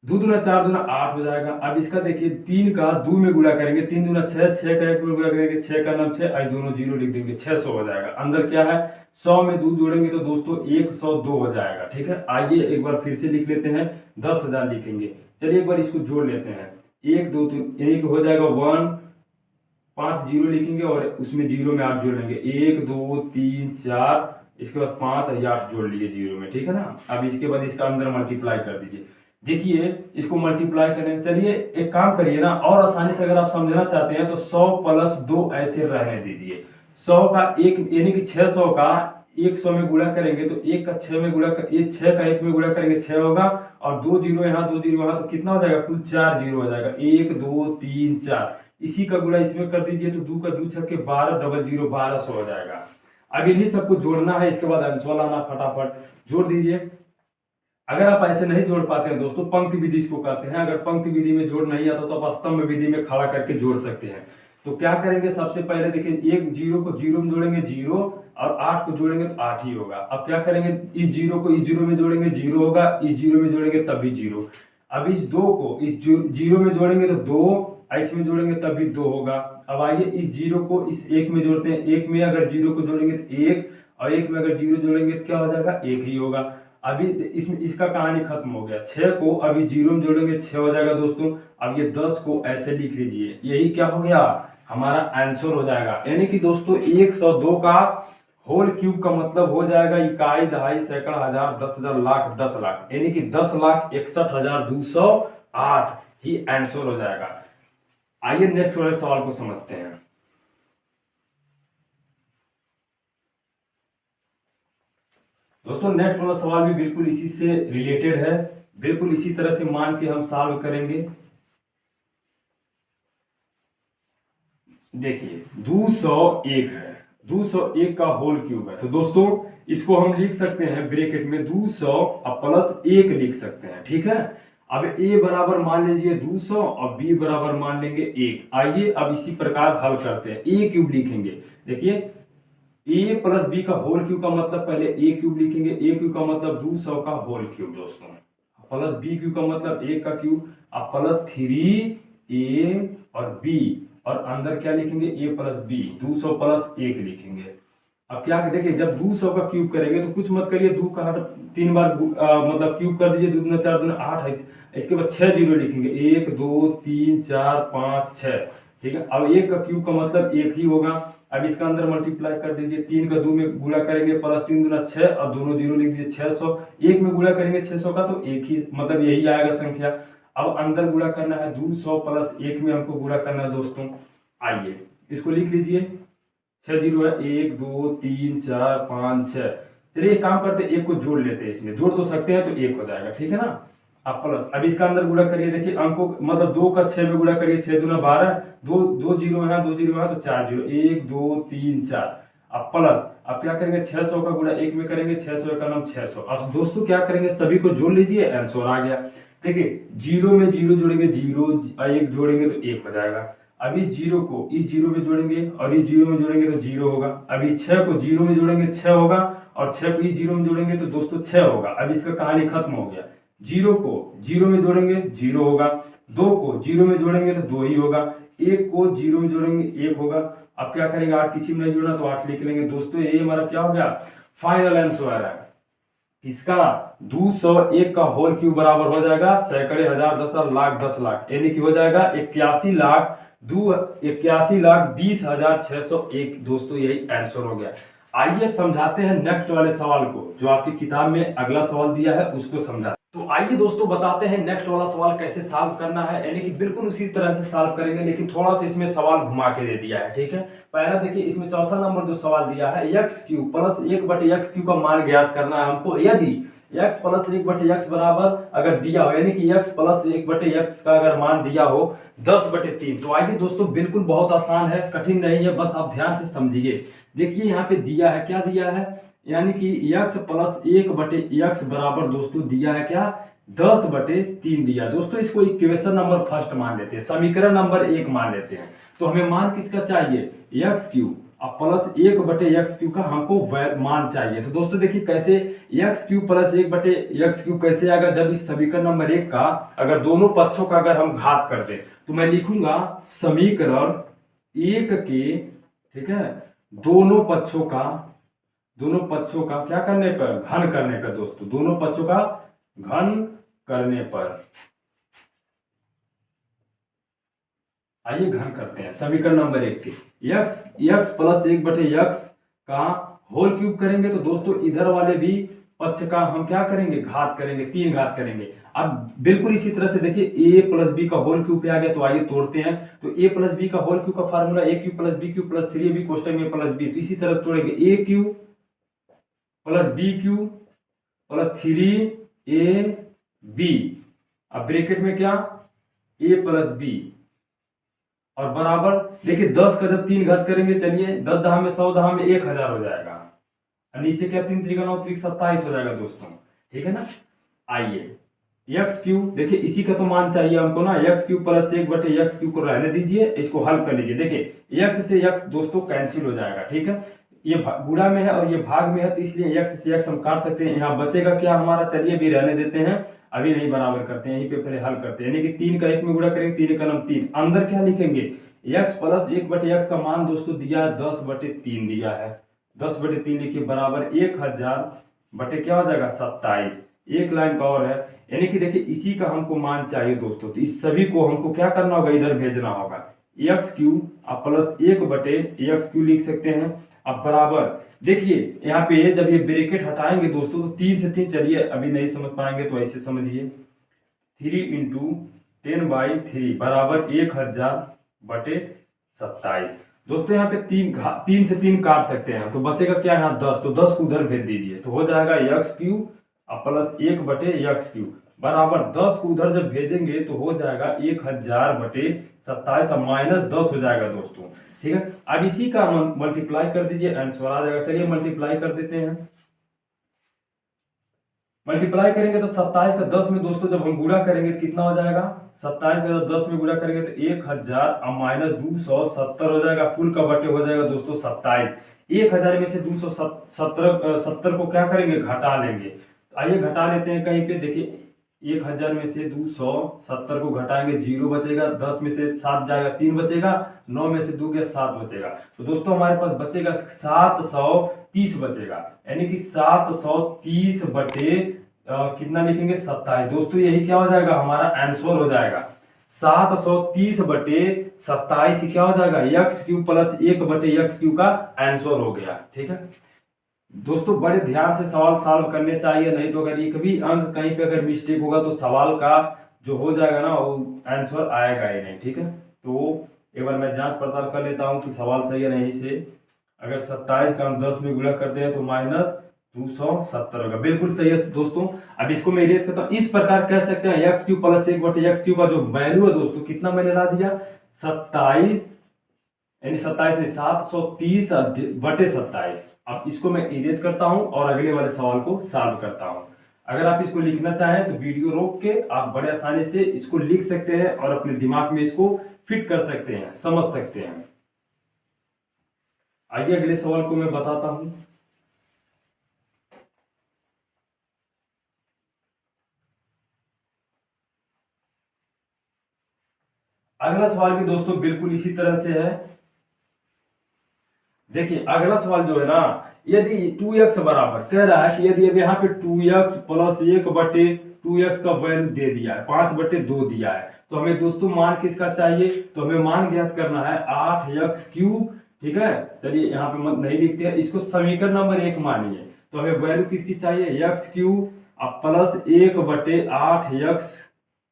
2 दूना 4 दूना 8 हो जाएगा। अब इसका देखिए 3 का 2 में गुणा करेंगे, 3 दूना 6, 6 का 1 में गुणा करेंगे, 6 का नाम 6, आई दोनों जीरो लिख देंगे, 600 हो जाएगा। अंदर क्या है, 100 में 2 जोड़ेंगे तो दोस्तों 102 हो जाएगा। ठीक है, आइए एक बार फिर से लिख लेते हैं, 10,000 लिखेंगे। चलिए एक बार इसको जोड़ लेते हैं, 1 2 3, यानी कि हो जाएगा 1, 5 जीरो लिखेंगे और उसमें जीरो में 8 जोड़ लेंगे, 1 2 3 4, इसके बाद 5 और 8 जोड़ लिए जीरो में। ठीक है ना, अब इसके बाद इसका अंदर मल्टीप्लाई कर दीजिए। देखिए इसको मल्टीप्लाई करें, चलिए एक काम करिए ना, और आसानी से अगर आप समझना चाहते हैं तो 100 प्लस 2 ऐसे रहने दीजिए। 100 का 1 यानी कि 600 का 100 में गुणा करेंगे तो 1 का 6 में गुणा कर, 6 का 1 में गुणा करेंगे 6 होगा, और 2 जीरो यहाँ 2 जीरो यहाँ, तो कितना हो जाएगा, कुल 4 जीरो हो जाएगा। 1 2 3 4, इसी का गुणा इसमें कर दीजिए तो 2 का 2 छक्के 12, डबल जीरो 1200 हो जाएगा। अब इन्हीं सबको जोड़ना है, इसके बाद आंसर लाना, फटाफट जोड़ दीजिए। अगर आप ऐसे नहीं जोड़ पाते हैं दोस्तों, पंक्ति विधि इसको कहते हैं। अगर पंक्ति विधि में जोड़ नहीं आता तो आप स्तंभ विधि में खड़ा करके जोड़ सकते हैं। तो क्या करेंगे, सबसे पहले देखिए, एक जीरो को जीरो में जोड़ेंगे जीरो, और 8 को जोड़ेंगे तो 8 ही होगा। अब क्या करेंगे, इस जीरो को इस जीरो में जोड़ेंगे जीरो होगा, इस जीरो में जोड़ेंगे तब भी जीरो। अब इस 2 को इस जीरो में जोड़ेंगे तो 2, इसमें जोड़ेंगे तब भी 2 होगा। अब आइए इस जीरो को इस 1 में जोड़ते हैं, 1 में अगर जीरो को जोड़ेंगे तो 1, और 1 में अगर जीरो जोड़ेंगे तो क्या हो जाएगा, 1 ही होगा। अभी इसमें इसका कहानी खत्म हो गया। 6 को अभी जीरो में जोड़ेंगे 6 हो जाएगा दोस्तों। अब ये 10 को ऐसे लिख लीजिए, यही क्या हो गया, हमारा आंसर हो जाएगा। यानी कि दोस्तों 102 का होल क्यूब का मतलब हो जाएगा इकाई, दहाई, सैकड़ा, हजार, 10,000, लाख, 10 लाख, यानी कि 10,61,208 ही आंसर हो जाएगा। आइए नेक्स्ट वाले सवाल को समझते हैं। दोस्तों नेक्स्ट वाला सवाल भी बिल्कुल इसी से रिलेटेड है, बिल्कुल इसी तरह से मान के हम सॉल्व करेंगे। देखिए 201 है, 201 का होल क्यूब है, तो दोस्तों इसको हम लिख सकते हैं ब्रैकेट में 200 और प्लस 1 लिख सकते हैं। ठीक है, अब a बराबर मान लीजिए 200 और b बराबर मान लेंगे 1। आइए अब इसी प्रकार हल करते हैं, a क्यूब लिखेंगे। देखिए a प्लस b का होल क्यूब का मतलब पहले a क्यूब लिखेंगे, a क्यूब का मतलब 200 का होल क्यूब दोस्तों, प्लस बी क्यू का मतलब ए का क्यूब, अब प्लस 3a और b, और अंदर क्या लिखेंगे a प्लस बी, 200 प्लस 1 लिखेंगे। अब क्या देखिए, जब 200 का क्यूब करेंगे तो कुछ मत करिए, 2 का हट 3 बार मतलब क्यूब कर दीजिए, 2 दूना 4 दूना 8 है। इसके बाद 6 जीरो लिखेंगे, 1 2 3 4 5 6, ठीक है। अब 1 का क्यूब का मतलब 1 ही होगा। अब इसका अंदर मल्टीप्लाई कर दीजिए, 3 का 2 में गुणा करेंगे, प्लस 3 दूना 6 और दोनों जीरो लिख दीजिए, 600। 1 में गुणा करेंगे 600 का तो एक ही मतलब यही आएगा संख्या। अब अंदर गुणा करना है 200 प्लस 1 में हमको गुणा करना है दोस्तों। आइए इसको लिख लीजिए, 6 जीरो है, 1 2 3 4 5 6। चलिए एक काम करते हैं, एक को जोड़ लेते हैं, इसमें जोड़ तो सकते हैं तो एक हो जाएगा, ठीक है ना। अब प्लस, अब इसका अंदर गुणा करिए, देखिए अंकों मतलब 2 का 6 में गुणा करिए, 6 दूना 12, दो जीरो है, 2 जीरो है तो 4 जीरो, 1 2 3 4। अब प्लस, अब क्या करेंगे 600 का गुणा 1 में करेंगे, 600 का नाम 600। अब दोस्तों क्या करेंगे, सभी को जोड़ लीजिए, आंसर आ गया। देखिए जीरो में जीरो जोड़ेंगे, जीरो 1 जोड़ेंगे तो 1 हो जाएगा। अब इस जीरो को इस जीरो में जोड़ेंगे और इस जीरो में जोड़ेंगे तो जीरो होगा। अब इस 6 को जीरो में जोड़ेंगे 6 होगा, और 6 को इस जीरो में जोड़ेंगे तो दोस्तों 6 होगा। अब इसका कहानी खत्म हो गया। जीरो को जीरो में जोड़ेंगे जीरो होगा, 2 को जीरो में जोड़ेंगे तो 2 ही होगा, 1 को जीरो में जोड़ेंगे 1 होगा। अब क्या करेंगे, 8 किसी में नहीं जोड़ना तो 8 लिख लेंगे। दोस्तों ये हमारा क्या हो गया, फाइनल आंसर है इसका 201 का होल क्यूब बराबर हो जाएगा सैकड़े, हजार, 10 लाख, 10 लाख, यानी कि हो जाएगा 81,20,601। दोस्तों यही आंसर हो गया। आइए अब समझाते हैं नेक्स्ट वाले सवाल को, जो आपकी किताब में अगला सवाल दिया है उसको समझा। तो आइए दोस्तों बताते हैं नेक्स्ट वाला सवाल कैसे सॉल्व करना है, यानी कि बिल्कुल उसी तरह से सॉल्व करेंगे, लेकिन थोड़ा सा इसमें सवाल घुमा के दे दिया है, ठीक है। पहला देखिए, इसमें चौथा नंबर जो सवाल दिया है, x cube plus 1/x cube का मान ज्ञात करना है हमको, यदि x प्लस 1/x बराबर अगर दिया हो, यानी कि x प्लस 1/x का अगर मान दिया हो 10/3। तो आइए दोस्तों, बिल्कुल बहुत आसान है, कठिन नहीं है, बस आप ध्यान से समझिए। देखिए यहाँ पे दिया है, क्या दिया है, यानी कि x प्लस 1/x बराबर दोस्तों दिया है क्या, 10/3 दिया। दोस्तों इसको इक्वेशन नंबर फर्स्ट मान लेते हैं, समीकरण नंबर 1 मान लेते हैं। तो हमें मान किसका चाहिए, एक्स क्यूब अब प्लस 1/x क्यूब का हमको मान चाहिए। तो दोस्तों देखिए कैसे, x cube plus 1/x cube कैसे आएगा, जब इस समीकरण नंबर 1 का अगर दोनों पक्षों का अगर हम घात कर दे तो मैं लिखूंगा समीकरण 1 के, ठीक है, दोनों पक्षों का क्या करने पर, घन करने पर। दोस्तों दोनों पक्षों का घन करने पर, आइए घन करते हैं समीकरण नंबर 1 के, x प्लस 1/x का होल क्यूब करेंगे तो दोस्तों इधर वाले भी पक्ष का हम क्या करेंगे, घात करेंगे, 3 घात करेंगे। अब बिल्कुल इसी तरह से देखिए a प्लस बी का होल क्यूब पे आ गया, तो आइए तोड़ते हैं। तो a प्लस बी का होल क्यूब का formula a cube plus b cube plus 3ab कोष्टक में प्लस b, तो इसी तरह तोड़ेंगे a cube plus b cube plus 3ab, अब ब्रैकेट में क्या, a प्लस बी, और बराबर देखिए 10 का जब 3 घात करेंगे, चलिए 10 दहा में 100 दहा में 1000 हो जाएगा, और नीचे क्या 3 त्रिका 9 त्रिक 27 हो जाएगा दोस्तों, ठीक है ना। आइए एक्स क्यूब, देखिए इसी का तो मान चाहिए हमको ना, x cube plus 1/x cube को रहने दीजिए, इसको हल कर लीजिए। देखिए एक्स से एक्स दोस्तों कैंसिल हो जाएगा, ठीक है, ये गुणा में है और ये भाग में है, तो इसलिए एक्स से एक्स हम काट सकते हैं। यहाँ बचेगा क्या हमारा, चलिए भी रहने देते हैं, अभी नहीं बराबर करते हैं, यहीं पे पहले हल करते हैं। यानी कि 3 का 1 में गुणा करेंगे, 3 का नाम 3, अंदर क्या लिखेंगे, x प्लस 1/x का मान दोस्तों दिया है 10/3 दिया है, 10/3 लिखिए बराबर 1000 बटे क्या हो जाएगा 27। एक लाइन का और है, यानी कि देखिए इसी का हमको मान चाहिए दोस्तों, तो इस सभी को हमको क्या करना होगा, इधर भेजना होगा। एक्स क्यूब अब प्लस 1/x क्यूब लिख सकते हैं। अब बराबर देखिए यहाँ पे जब ये ब्रैकेट हटाएंगे दोस्तों तो 3 से 3, चलिए अभी नहीं समझ पाएंगे तो ऐसे समझिए, 3 × 10/3 बराबर 1000/27। दोस्तों यहाँ पे 3 से 3 काट सकते हैं, तो बचेगा क्या यहाँ 10, तो 10 को उधर भेज दीजिए, तो हो जाएगा एक्स क्यूब अब प्लस 1/x क्यूब बराबर 10 को उधर जब भेजेंगे तो हो जाएगा 1000/27 और -10 हो जाएगा दोस्तों, ठीक है। अब इसी का मल्टीप्लाई कर दीजिए, आंसर आ जाएगा। चलिए मल्टीप्लाई कर देते हैं, मल्टीप्लाई करेंगे तो 27 का 10 में दोस्तों जब हम गुणा करेंगे तो कितना हो जाएगा, 27 का जब 10 में गुणा करेंगे तो 1000 और -270 हो जाएगा, फुल का बटे हो जाएगा दोस्तों 27। 1000 में से 270 को क्या करेंगे, घटा लेंगे। आइए घटा लेते हैं कहीं पे, देखिए 1000 में से 270 को घटाएंगे, 0 बचेगा। 10 में से 7 जाएगा, 3 बचेगा। 9 में से 2 गया, 7 बचेगा। तो दोस्तों हमारे पास बचेगा 730 बचेगा, यानी कि 730 बटे कितना लिखेंगे, 27। दोस्तों यही क्या हो जाएगा, हमारा आंसर हो जाएगा। 730 बटे 27 क्या हो जाएगा, एक्स क्यू प्लस 1 बटे एक्स क्यू का आंसर हो गया। ठीक है दोस्तों, बड़े ध्यान से सवाल सॉल्व करने चाहिए, नहीं तो अगर एक भी अंक कहीं पे अगर मिस्टेक होगा तो सवाल का जो हो जाएगा ना वो आंसर आएगा ही नहीं। ठीक है, तो एक बार मैं जांच पड़ताल कर लेता हूँ कि सवाल सही है नहीं से। अगर 27 का हम 10 में गुणा करते हैं तो -270 होगा, बिल्कुल सही है दोस्तों। अब इसको मैं इरेज करता हूँ। इस प्रकार कह सकते हैं एक्स क्यू प्लस 1 बटे एक्स क्यू का जो वैल्यू है दोस्तों, कितना मैंने ला दिया, 27, यानी 27 नहीं, 730 बटे 27। अब इसको मैं इरेज करता हूं और अगले वाले सवाल को सॉल्व करता हूं। अगर आप इसको लिखना चाहें तो वीडियो रोक के आप बड़े आसानी से इसको लिख सकते हैं और अपने दिमाग में इसको फिट कर सकते हैं, समझ सकते हैं। आइए अगले सवाल को मैं बताता हूं। अगला सवाल भी दोस्तों बिल्कुल इसी तरह से है। देखिए अगला सवाल जो है ना, यदि 2x बराबर कह रहा है कि यदि अब यहाँ पे 2x प्लस 1 बटे 2x का वैल्यू दे दिया है, 5 बटे 2 दिया है, तो हमें दोस्तों मान किसका चाहिए, तो हमें मान ज्ञात करना है 8x क्यूब। ठीक है, चलिए यहाँ पे मत नहीं लिखते हैं, इसको समीकरण नंबर 1 मानिए। तो हमें वैल्यू किसकी चाहिए, एक्स क्यूब अब प्लस 1 बटे 8x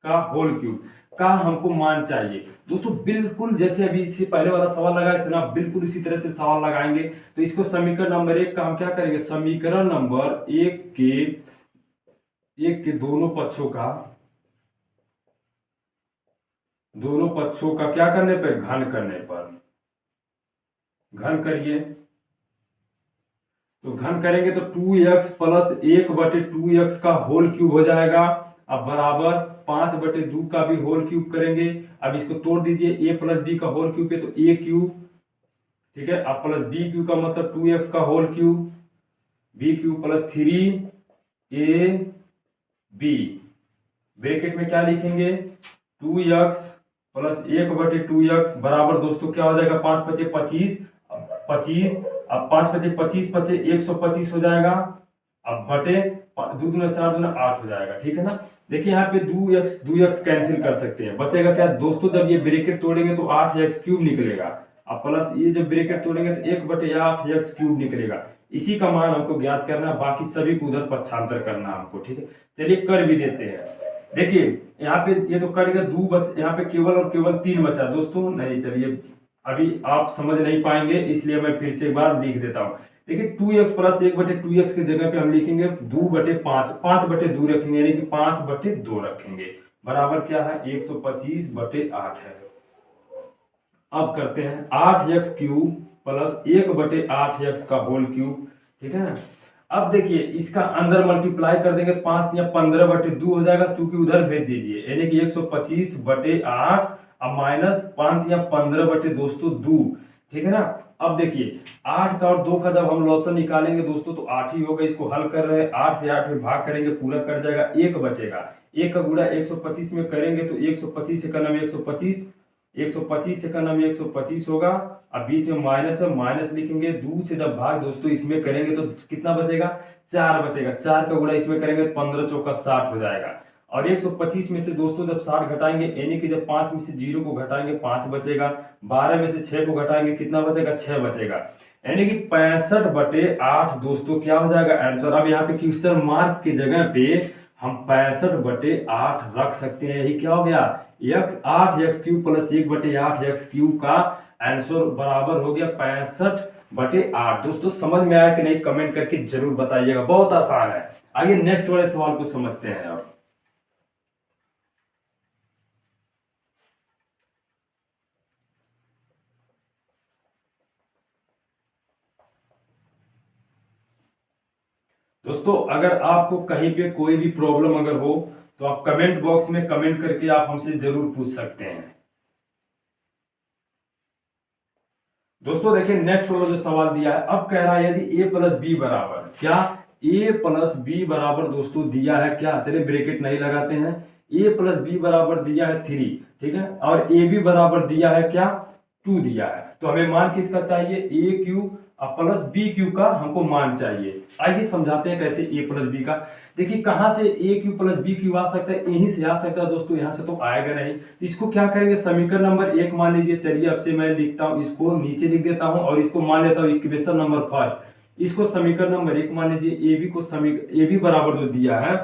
का होल क्यूब का हमको मान चाहिए। दोस्तों बिल्कुल जैसे अभी इससे पहले वाला सवाल लगाए थे ना, बिल्कुल इसी तरह से सवाल लगाएंगे। तो इसको समीकरण नंबर 1 का हम क्या करेंगे, समीकरण नंबर 1 के दोनों पक्षों का क्या करने पर, घन करने पर, घन करिए। तो घन करेंगे तो 2x प्लस 1 बटे 2x का होल क्यूब हो जाएगा। अब बराबर 5 बटे 2 का भी होल क्यूब करेंगे। अब इसको तोड़ दीजिए, a प्लस बी का होल क्यूब है तो a क्यूब। ठीक है, अब प्लस बी क्यूब का मतलब 2x का whole cube, b cube plus 3ab, bracket में क्या लिखेंगे, 2x प्लस 1 बटे 2x बराबर दोस्तों क्या हो जाएगा, 5 पचे 25, 25। अब 5 पचे 25 पचे 125 हो जाएगा। अब बटे 2 दूना 4 दूना 8 हो जाएगा। ठीक है ना, देखिए यहाँ पे 2x कैंसिल कर सकते हैं, बचेगा क्या दोस्तों, जब ये ब्रैकेट तोड़ेंगे तो 8x क्यूब निकलेगा। अब प्लस ये जब ब्रैकेट तोड़ेंगे तो 1 बटे 8x क्यूब निकलेगा। इसी का मान हमको ज्ञात करना है, बाकी सभी को उधर पक्षांतर करना है हमको। ठीक है, चलिए कर भी देते हैं। देखिए यहाँ पे ये तो कट गया, यहाँ पे केवल और केवल 3 बचा दोस्तों। नहीं चलिए अभी आप समझ नहीं पाएंगे, इसलिए मैं फिर से एक बार लिख देता हूँ। देखिए 2x प्लस 1 बटे 2x की जगह पे हम लिखेंगे 2 बटे 5, 5 बटे 2 रखेंगे, यानी कि 5 बटे 2 रखेंगे। बराबर क्या है, 125 बटे 8 है। अब करते हैं 8x क्यूब प्लस 1 बटे 8x का होल क्यूब। ठीक है, अब देखिए इसका अंदर मल्टीप्लाई कर देंगे, 5 या 15 बटे 2 हो जाएगा, चूंकि उधर भेज दीजिए, यानी कि 125 बटे 8 अब माइनस 5 या 15 बटे दोस्तों 2। ठीक है ना, अब देखिए 8 का और 2 का जब हम लॉसन निकालेंगे दोस्तों तो 8 ही होगा। इसको हल कर रहे हैं, 8 से 8 में भाग करेंगे, पूरा कट जाएगा, 1 बचेगा। 1 का गुणा 125 में करेंगे तो 125 से करना में 125, 125 से करना में 125 होगा। अब बीच में माइनस है, माइनस लिखेंगे, 2 से जब भाग दोस्तों इसमें करेंगे तो कितना बचेगा, 4 बचेगा। 4 का गुणा इसमें करेंगे तो 15 चौका 60 हो जाएगा। और 125 में से दोस्तों जब 60 घटाएंगे, यानी कि जब 5 में से 0 को घटाएंगे 5 बचेगा, 12 में से 6 को घटाएंगे कितना बचेगा, 6 बचेगा, यानी कि 65 बटे 8 दोस्तों क्या हो जाएगा आंसर। अब यहाँ पे क्वेश्चन मार्क की जगह पे हम 65 बटे 8 रख सकते हैं। यही क्या हो गया, 8x क्यूब प्लस 1 बटे 8x क्यूब का आंसर बराबर हो गया 65 बटे 8। दोस्तों समझ में आया कि नहीं, कमेंट करके जरूर बताइएगा, बहुत आसान है। आइए नेक्स्ट वाले सवाल को समझते हैं। और दोस्तों अगर आपको कहीं पे कोई भी प्रॉब्लम अगर हो तो आप कमेंट बॉक्स में कमेंट करके आप हमसे जरूर पूछ सकते हैं। दोस्तों देखिए नेक्स्ट वाला जो सवाल दिया है, अब कह रहा है यदि a प्लस बी बराबर क्या ए प्लस बी बराबर दोस्तों दिया है क्या, चलिए ब्रैकेट नहीं लगाते हैं, ए प्लस बी बराबर दिया है 3, ठीक है, और ए बी बराबर दिया है क्या, 2 दिया है। तो हमें मान किसका चाहिए, ए क्यू प्लस बी क्यू का हमको मान चाहिए। आइए समझाते हैं कैसे ए प्लस बी का। देखिए कहां से ए क्यू प्लस बी क्यू आ सकता है, यहीं से आ सकता है दोस्तों, यहां से तो आएगा नहीं। इसको क्या करेंगे, समीकरण नंबर 1 मान लीजिए, चलिए अब से मैं लिखता हूं, इसको नीचे लिख देता हूं और इसको मान लेता हूं इक्वेशन नंबर फर्स्ट। इसको समीकरण नंबर 1 मान लीजिए, ए बी को ए बी बराबर जो दिया है,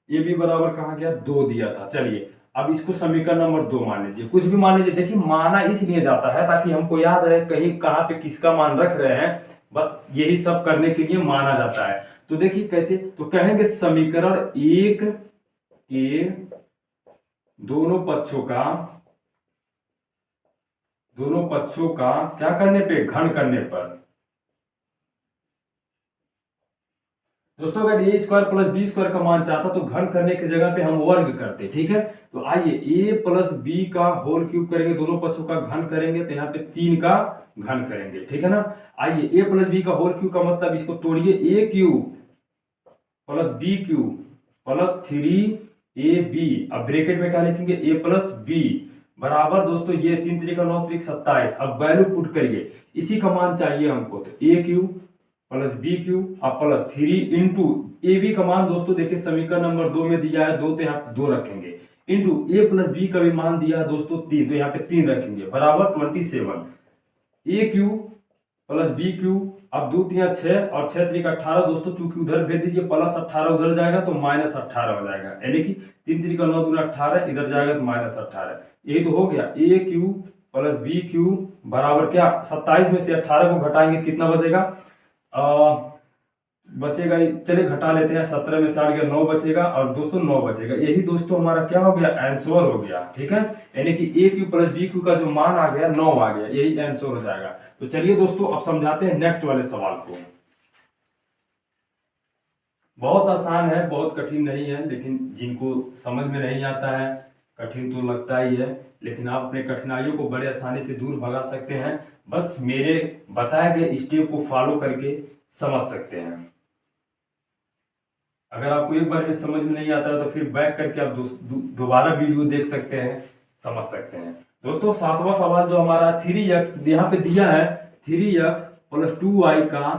ए बी बराबर कहा गया 2 दिया था। चलिए अब इसको समीकरण नंबर 2 मान लीजिए, कुछ भी मान लीजिए। देखिए माना इसलिए जाता है ताकि हमको याद रहे कहीं कहाँ पे किसका मान रख रहे हैं, बस यही सब करने के लिए माना जाता है। तो देखिए कैसे, तो कहेंगे समीकरण 1 के दोनों पक्षों का क्या करने पे, घन करने पर। दोस्तों अगर ए स्क्वायर प्लस बी स्क्वायर का मान चाहता तो घन करने की जगह पे हम वर्ग करते, ठीक है। तो आइए ए प्लस बी का होल क्यूब करेंगे, दोनों पक्षों का घन करेंगे, तो यहाँ पे 3 का घन करेंगे, ठीक है ना। आइए ए प्लस बी का होल क्यूब का मतलब इसको तोड़िए, a cube plus b cube plus 3ab। अब ब्रैकेट में क्या लिखेंगे, ए प्लस बी बराबर दोस्तों ये 3 3 का 9 3 27। अब वैल्यू पुट करिए, इसी का मान चाहिए हमको, तो ए क्यूब प्लस बी क्यूब और प्लस 3 इंटू ए बी का मान दोस्तों देखिए समीकरण नंबर 2 में दिया है 2, तो यहाँ पे 2 रखेंगे, इंटू ए प्लस बी का भी मान दिया है दोस्तों 3, तो यहाँ पे 3 रखेंगे, बराबर 27। ए क्यूब प्लस बी क्यूब, अब 2 3 6 और 6 3 18 दोस्तों, चूंकि उधर भेज दीजिए प्लस 18 उधर जाएगा तो माइनस 18 हो जाएगा, यानी कि 3 3 का 9 2 18 इधर जाएगा तो माइनस 18। यही तो हो गया, ए क्यूब प्लस बी क्यूब बराबर क्या, 27 में से 18 को घटाएंगे कितना बचेगा, बचेगा, चलिए घटा लेते हैं, 17 में से 8 गया 9 बचेगा, और दोस्तों 9 बचेगा। यही दोस्तों हमारा क्या हो गया, आंसर हो गया, ठीक है। यानी कि ए क्यू प्लस बी क्यू का जो मान आ गया 9 आ गया, यही आंसर हो जाएगा। तो चलिए दोस्तों अब समझाते हैं नेक्स्ट वाले सवाल को। बहुत आसान है, बहुत कठिन नहीं है, लेकिन जिनको समझ में नहीं आता है कठिन तो लगता ही है, लेकिन आप अपने कठिनाइयों को बड़े आसानी से दूर भगा सकते हैं, बस मेरे बताए गए स्टेप को फॉलो करके समझ सकते हैं। अगर आपको एक बार में समझ में नहीं आता है तो फिर बैक करके आप दोबारा वीडियो देख सकते हैं, समझ सकते हैं। दोस्तों 7वां सवाल जो हमारा 3x यहाँ पे दिया है, 3x प्लस 2y का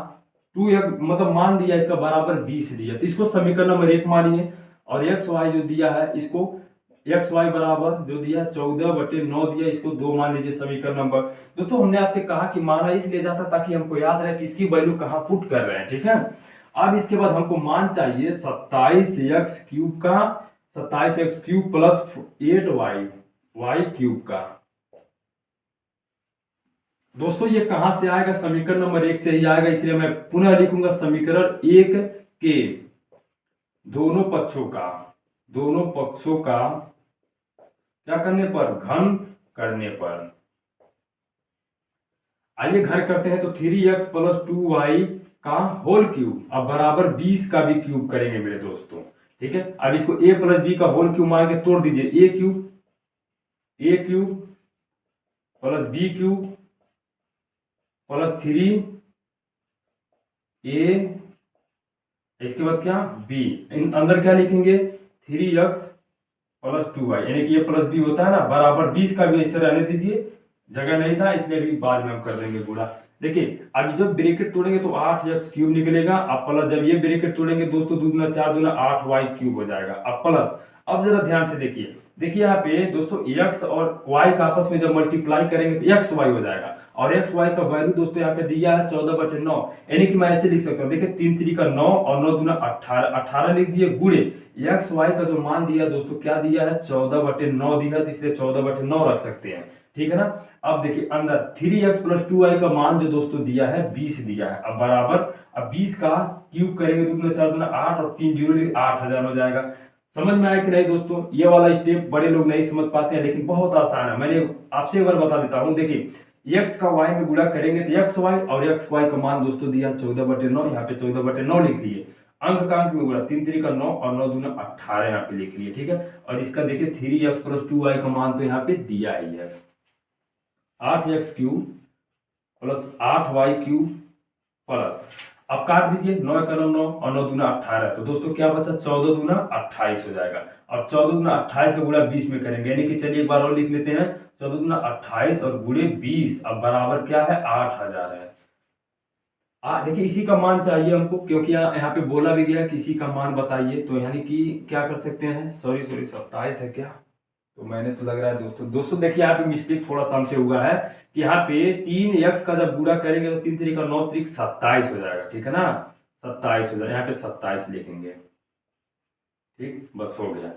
2x मतलब मान दिया इसका बराबर 20 दिया, तो इसको समीकरण नंबर 1 मानिए, और xy जो दिया है इसको xy बराबर जो दिया 14/9 दिया, इसको 2 मान लीजिए समीकरण नंबर। दोस्तों हमने आपसे कहा कि माना इसलिए जाता ताकि हमको याद रहे कि इसकी वैल्यू कहाँ पुट कर रहे हैं, ठीक है। अब इसके बाद हमको मान चाहिए 27x क्यूब का, 27x cube plus 8y cube का। दोस्तों ये कहां से आएगा, समीकरण नंबर 1 से ही आएगा, इसलिए मैं पुनः लिखूंगा समीकरण 1 के दोनों पक्षों का क्या करने पर, घन करने पर। आइए घन करते हैं, तो 3x प्लस 2y का होल क्यूब अब बराबर 20 का भी क्यूब करेंगे मेरे दोस्तों, ठीक है। अब इसको a प्लस बी का होल क्यूब मान के तोड़ दीजिए, a cube plus b cube plus 3a, इसके बाद क्या b, इन अंदर क्या लिखेंगे 3x प्लस 2y, यानी कि ये प्लस बी होता है ना, बराबर 20 का भी ऐसे रहने दीजिए, जगह नहीं था इसलिए भी बाद में हम कर देंगे गुणा। देखिए अब जब ब्रैकेट तोड़ेंगे तो 8x क्यूब निकलेगा, अब प्लस जब ये ब्रैकेट तोड़ेंगे दोस्तों 2 दूना 4 दूना 8y क्यूब हो जाएगा, अब प्लस। अब जरा ध्यान से देखिए यहाँ पे दोस्तों x और y का आपस में जब मल्टीप्लाई करेंगे तो x y हो जाएगा, और x y का वैल्यू दोस्तों यहाँ पे दिया है 14/9, यानी कि मैं ऐसे लिख सकता हूँ, देखिए 3 3 का 9 और 9 दूना 18 लिख दिए, गुणे x y का जो मान दिया दोस्तों क्या दिया है 14/9 दिया है, तो इसलिए 14/9 रख सकते हैं, ठीक है ना। अब देखिए अंदर 3x प्लस 2y का मान जो दोस्तों दिया है 20 दिया है, अब बराबर, अब 20 का क्यूब करेंगे 2 दूना 4 दूना 8 और 3 जीरो 8000 हो जाएगा। समझ में आया कि नहीं दोस्तों, ये वाला स्टेप बड़े लोग नहीं समझ पाते हैं, लेकिन बहुत आसान है, मैंने आपसे एक बार बता देता हूँ। देखिए x का y में गुणा करेंगे तो xy, और xy का मान दोस्तों दिया 14/9, यहाँ पे 14/9 लिख लिए, अंक का अंक में गुणा 3 3 का 9 और 9 दूना 18 यहाँ पे लिख लिए, ठीक है। और इसका देखिए 3x प्लस 2y का मान तो यहाँ पे दिया ही है, 8x cube plus 8y cube plus. अब काट दीजिए, 9 का 9 और 9 दूना 18, तो दोस्तों क्या बचा, 14 दूना 28 हो जाएगा। और 14 दूना 28 का गुणा 20 में करेंगे, यानी कि चलिए एक बार और लिख लेते हैं, 14 दूना 28 और गुणे 20, अब बराबर क्या है, 8000 है। देखिए इसी का मान चाहिए हमको, क्योंकि यहाँ पे बोला भी गया कि इसी का मान बताइए, तो यानी कि क्या कर सकते हैं, सॉरी 27 है क्या, तो मैंने तो लग रहा है दोस्तों देखिए यहाँ पे मिस्टेक थोड़ा सा हमसे हुआ है कि यहाँ पे 3x का जब गुणा करेंगे तो 3 3 का 9 3 27 हो जाएगा, ठीक है ना, 27 हो जाएगा, यहाँ पे 27 लिखेंगे, ठीक, बस हो गया।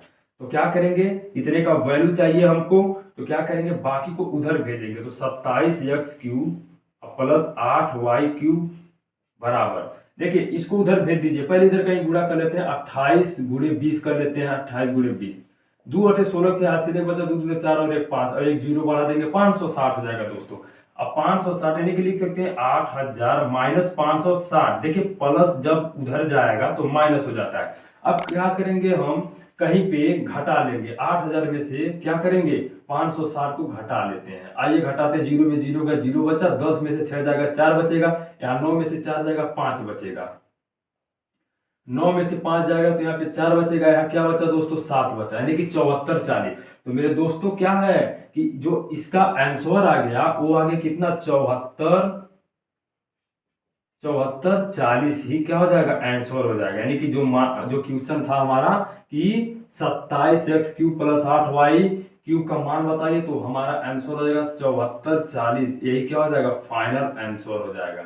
तो क्या करेंगे, इतने का वैल्यू चाहिए हमको, तो क्या करेंगे, बाकी को उधर भेजेंगे, तो 27x³ प्लस 8y³ बराबर, देखिए इसको उधर भेज दीजिए, पहले इधर कहीं गुणा कर लेते हैं, 28 गुणे 20 कर लेते हैं, 28 गुणे 20, 2 8 16 से हाथ से नहीं बचा, 2 2 4 और 1 5 और एक जीरो बढ़ा देंगे, 560 हो जाएगा दोस्तों। अब 560 यानी कि लिख सकते हैं 8000 माइनस 560, देखिए प्लस जब उधर जाएगा तो माइनस हो जाता है। अब क्या करेंगे, हम कहीं पे घटा लेंगे, 8000 में से क्या करेंगे, 560 को घटा लेते हैं, आइए घटाते हैं, जीरो में जीरो का जीरो बचा, 10 में से 6 जाएगा 4 बचेगा, यहाँ 9 में से 4 जाएगा 5 बचेगा, 9 में से 5 जाएगा तो यहाँ पे 4 बचेगा, यहाँ क्या बचा दोस्तों, 7 बचा, यानी कि 7440। तो मेरे दोस्तों क्या है कि जो इसका आंसर आ गया वो आ गया कितना, 7440 ही क्या हो जाएगा, आंसर हो जाएगा, यानी कि जो क्वेश्चन था हमारा कि 27x³ प्लस 8y³ का मान बताइए, तो हमारा आंसर हो जाएगा 7440, यही क्या हो जाएगा, फाइनल आंसर हो जाएगा।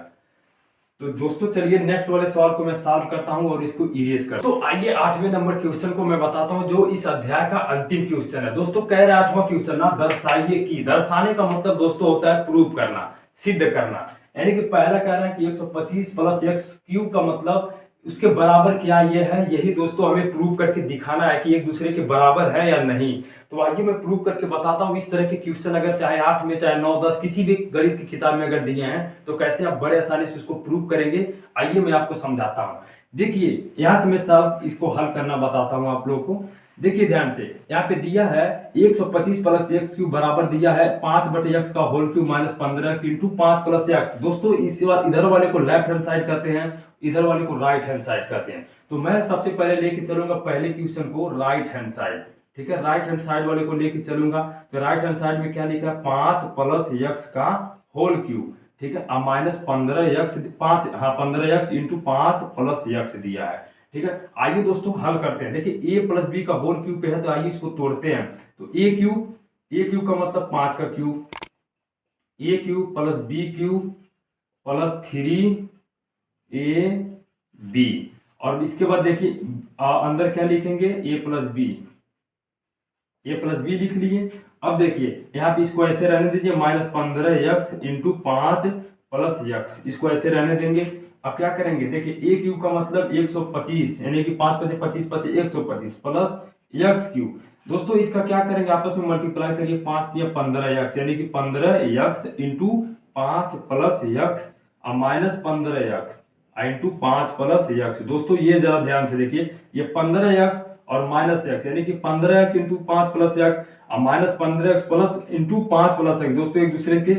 तो दोस्तों चलिए नेक्स्ट वाले सवाल को मैं सॉल्व करता हूं और इसको इरेज करता हूं। तो आइए 8वें नंबर क्वेश्चन को मैं बताता हूं, जो इस अध्याय का अंतिम क्वेश्चन है। दोस्तों कह रहा है 8वां क्वेश्चन ना, दर्शाइए कि, दर्शाने का मतलब दोस्तों होता है प्रूव करना, सिद्ध करना, यानी कि पहला कह रहा है कि 125 प्लस x³ का मतलब उसके बराबर क्या ये है, यही दोस्तों हमें प्रूव करके दिखाना है कि एक दूसरे के बराबर है या नहीं। तो आइए मैं प्रूव करके बताता हूँ। इस तरह के क्वेश्चन अगर चाहे 8 में चाहे 9 10 किसी भी गणित की किताब में अगर दिए हैं तो कैसे आप बड़े आसानी से उसको प्रूव करेंगे, आइए मैं आपको समझाता हूँ। देखिए यहाँ से मैं सब इसको हल करना बताता हूँ आप लोगों को। देखिए ध्यान से, यहाँ पे दिया है 125 प्लस x³ बराबर दिया है 5/x का whole cube minus 15x into 5 plus x। दोस्तों इस बार इधर वाले को लेफ्ट हैंड साइड करते हैं, इधर वाले को राइट हैंड साइड करते हैं। तो मैं सबसे पहले लेके चलूंगा पहले क्वेश्चन को राइट हैंड साइड, ठीक है, राइट हैंड साइड वाले को लेके चलूंगा। तो राइट हैंड साइड में क्या लिखा है, 5 प्लस x का होल क्यूब, ठीक है, अब माइनस 15x 5, हाँ 15x इंटू 5 प्लस x दिया है, ठीक है। आइए दोस्तों हल करते हैं। देखिए a प्लस बी का होल क्यूब पे है, तो आइए इसको तोड़ते हैं। तो a क्यूब का मतलब 5 का cube, a³ plus b³ plus 3ab, और इसके बाद देखिए अंदर क्या लिखेंगे, a प्लस बी लिख लिए। अब देखिए यहाँ पे इसको ऐसे रहने दीजिए, minus 15x into 5 plus x, इसको ऐसे रहने देंगे। अब क्या करेंगे, देखिए a³ का मतलब 125, यानी कि 5 5 25 25 125 प्लस x³। दोस्तों इसका क्या करेंगे, आपस में मल्टीप्लाई करिए, 5 दिया 15x, यानी कि 15x इंटू 5 प्लस x और minus 15x into 5 plus x। दोस्तों ये जरा ध्यान से देखिए, ये 15x और माइनस x, यानी कि 15x इंटू 5 प्लस x और minus 15x plus into 5 plus x, दोस्तों एक दूसरे के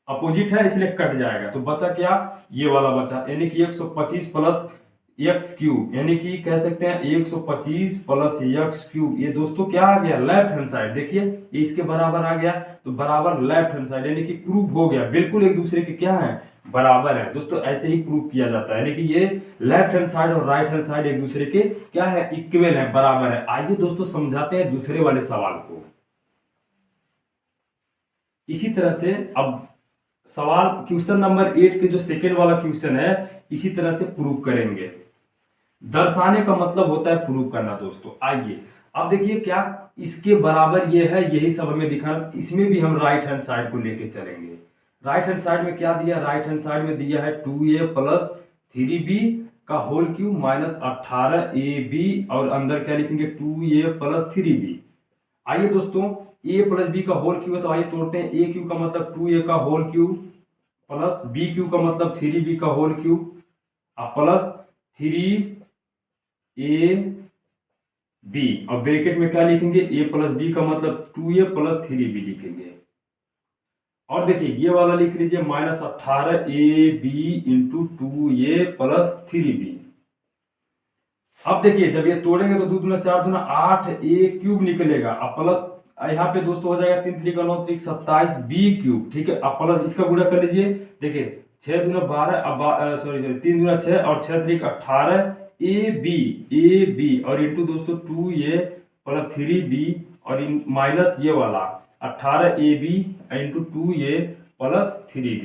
अपोजिट है इसलिए कट जाएगा। तो बचा क्या, ये वाला बचा, यानी कि 125 प्लस x³, यानी कि कह सकते हैं 125 प्लस x³। ये दोस्तों क्या आ गया, लेफ्ट हैंड साइड, देखिए ये इसके बराबर आ गया, तो बराबर लेफ्ट हैंड साइड, यानी कि प्रूव हो गया, बिल्कुल एक दूसरे के क्या है, बराबर है। दोस्तों ऐसे ही प्रूव किया जाता है, यानी कि ये लेफ्ट हैंड साइड और राइट हैंड साइड एक दूसरे के क्या है, इक्वल है, बराबर है। आइए दोस्तों समझाते हैं दूसरे वाले सवाल को। इसी तरह से अब सवाल क्वेश्चन नंबर 8 के जो सेकेंड वाला क्वेश्चन है, इसी तरह से प्रूव करेंगे। दर्शाने का मतलब होता है प्रूव करना। दोस्तों आइए अब देखिए क्या इसके बराबर ये है, यही सब हमें दिखाना, इसमें भी हम राइट हैंड साइड को लेके चलेंगे। राइट हैंड साइड में क्या दिया, राइट हैंड साइड में दिया है 2a प्लस 3b का होल क्यूब माइनस 18ab, और अंदर क्या लिखेंगे 2a प्लस 3b। आइए दोस्तों a प्लस b का होल क्यूब है, तो आइए तोड़ते हैं। a³ का मतलब 2a का होल क्यूब प्लस b³ का मतलब 3b का होल क्यूब प्लस 3ab, और ब्रैकेट में क्या लिखेंगे, a प्लस b का मतलब 2a प्लस 3b लिखेंगे। और देखिए ये वाला लिख लीजिए -18ab into 2a plus 3b। अब देखिए जब ये तोड़ेंगे तो 2 दूना 4 दूना 8a³ निकलेगा। अब प्लस यहाँ पे दोस्तों हो जाएगा 3 3 का 9 3 27b³। ठीक है, अब प्लस इसका गुणा कर लीजिए। देखिए 6 दूना 12, अब सॉरी 3 दूना 6 और 6 3 का 18ab और इंटू दोस्तों 2a प्लस 3b और माइनस ये वाला 18ab into 2a plus 3b।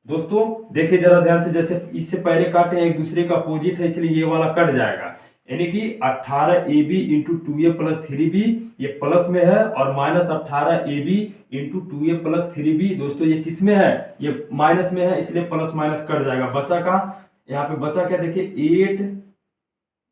दोस्तों देखिए जरा ध्यान से, जैसे इससे पहले काटे एक दूसरे का अपोजिट है इसलिए ये वाला कट जाएगा, यानी कि 18ab into 2a plus 3b ये प्लस में है और minus 18ab into 2a plus 3b दोस्तों ये किस में है, ये माइनस में है, इसलिए प्लस माइनस कट जाएगा। बचा का यहाँ पे बचा क्या, देखिए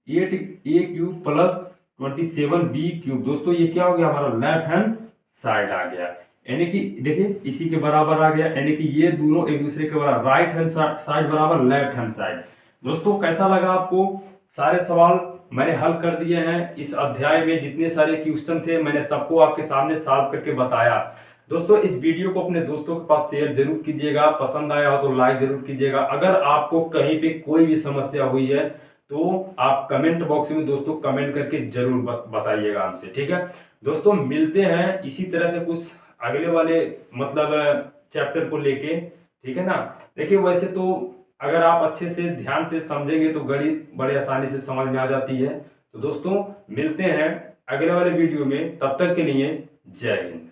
8a³ प्लस 27b³ दोस्तों ये क्या हो गया, हमारा लेफ्ट हैंड साइड आ गया, यानी कि देखिए इसी के बराबर आ गया, यानी कि ये दोनों एक दूसरे के बराबर, राइट हैंड साइड बराबर लेफ्ट हैंड साइड। दोस्तों कैसा लगा आपको, सारे सवाल मैंने हल कर दिए हैं। इस अध्याय में जितने सारे क्वेश्चन थे मैंने सबको आपके सामने सॉल्व करके बताया। दोस्तों इस वीडियो को अपने दोस्तों के पास शेयर जरूर कीजिएगा, पसंद आया हो तो लाइक जरूर कीजिएगा। अगर आपको कहीं पे कोई भी समस्या हुई है तो आप कमेंट बॉक्स में दोस्तों कमेंट करके जरूर बताइएगा हमसे, ठीक है। दोस्तों मिलते हैं इसी तरह से कुछ अगले वाले मतलब चैप्टर को लेके, ठीक है ना। देखिए वैसे तो अगर आप अच्छे से ध्यान से समझेंगे तो गणित बड़े आसानी से समझ में आ जाती है। तो दोस्तों मिलते हैं अगले वाले वीडियो में, तब तक के लिए जय हिंद।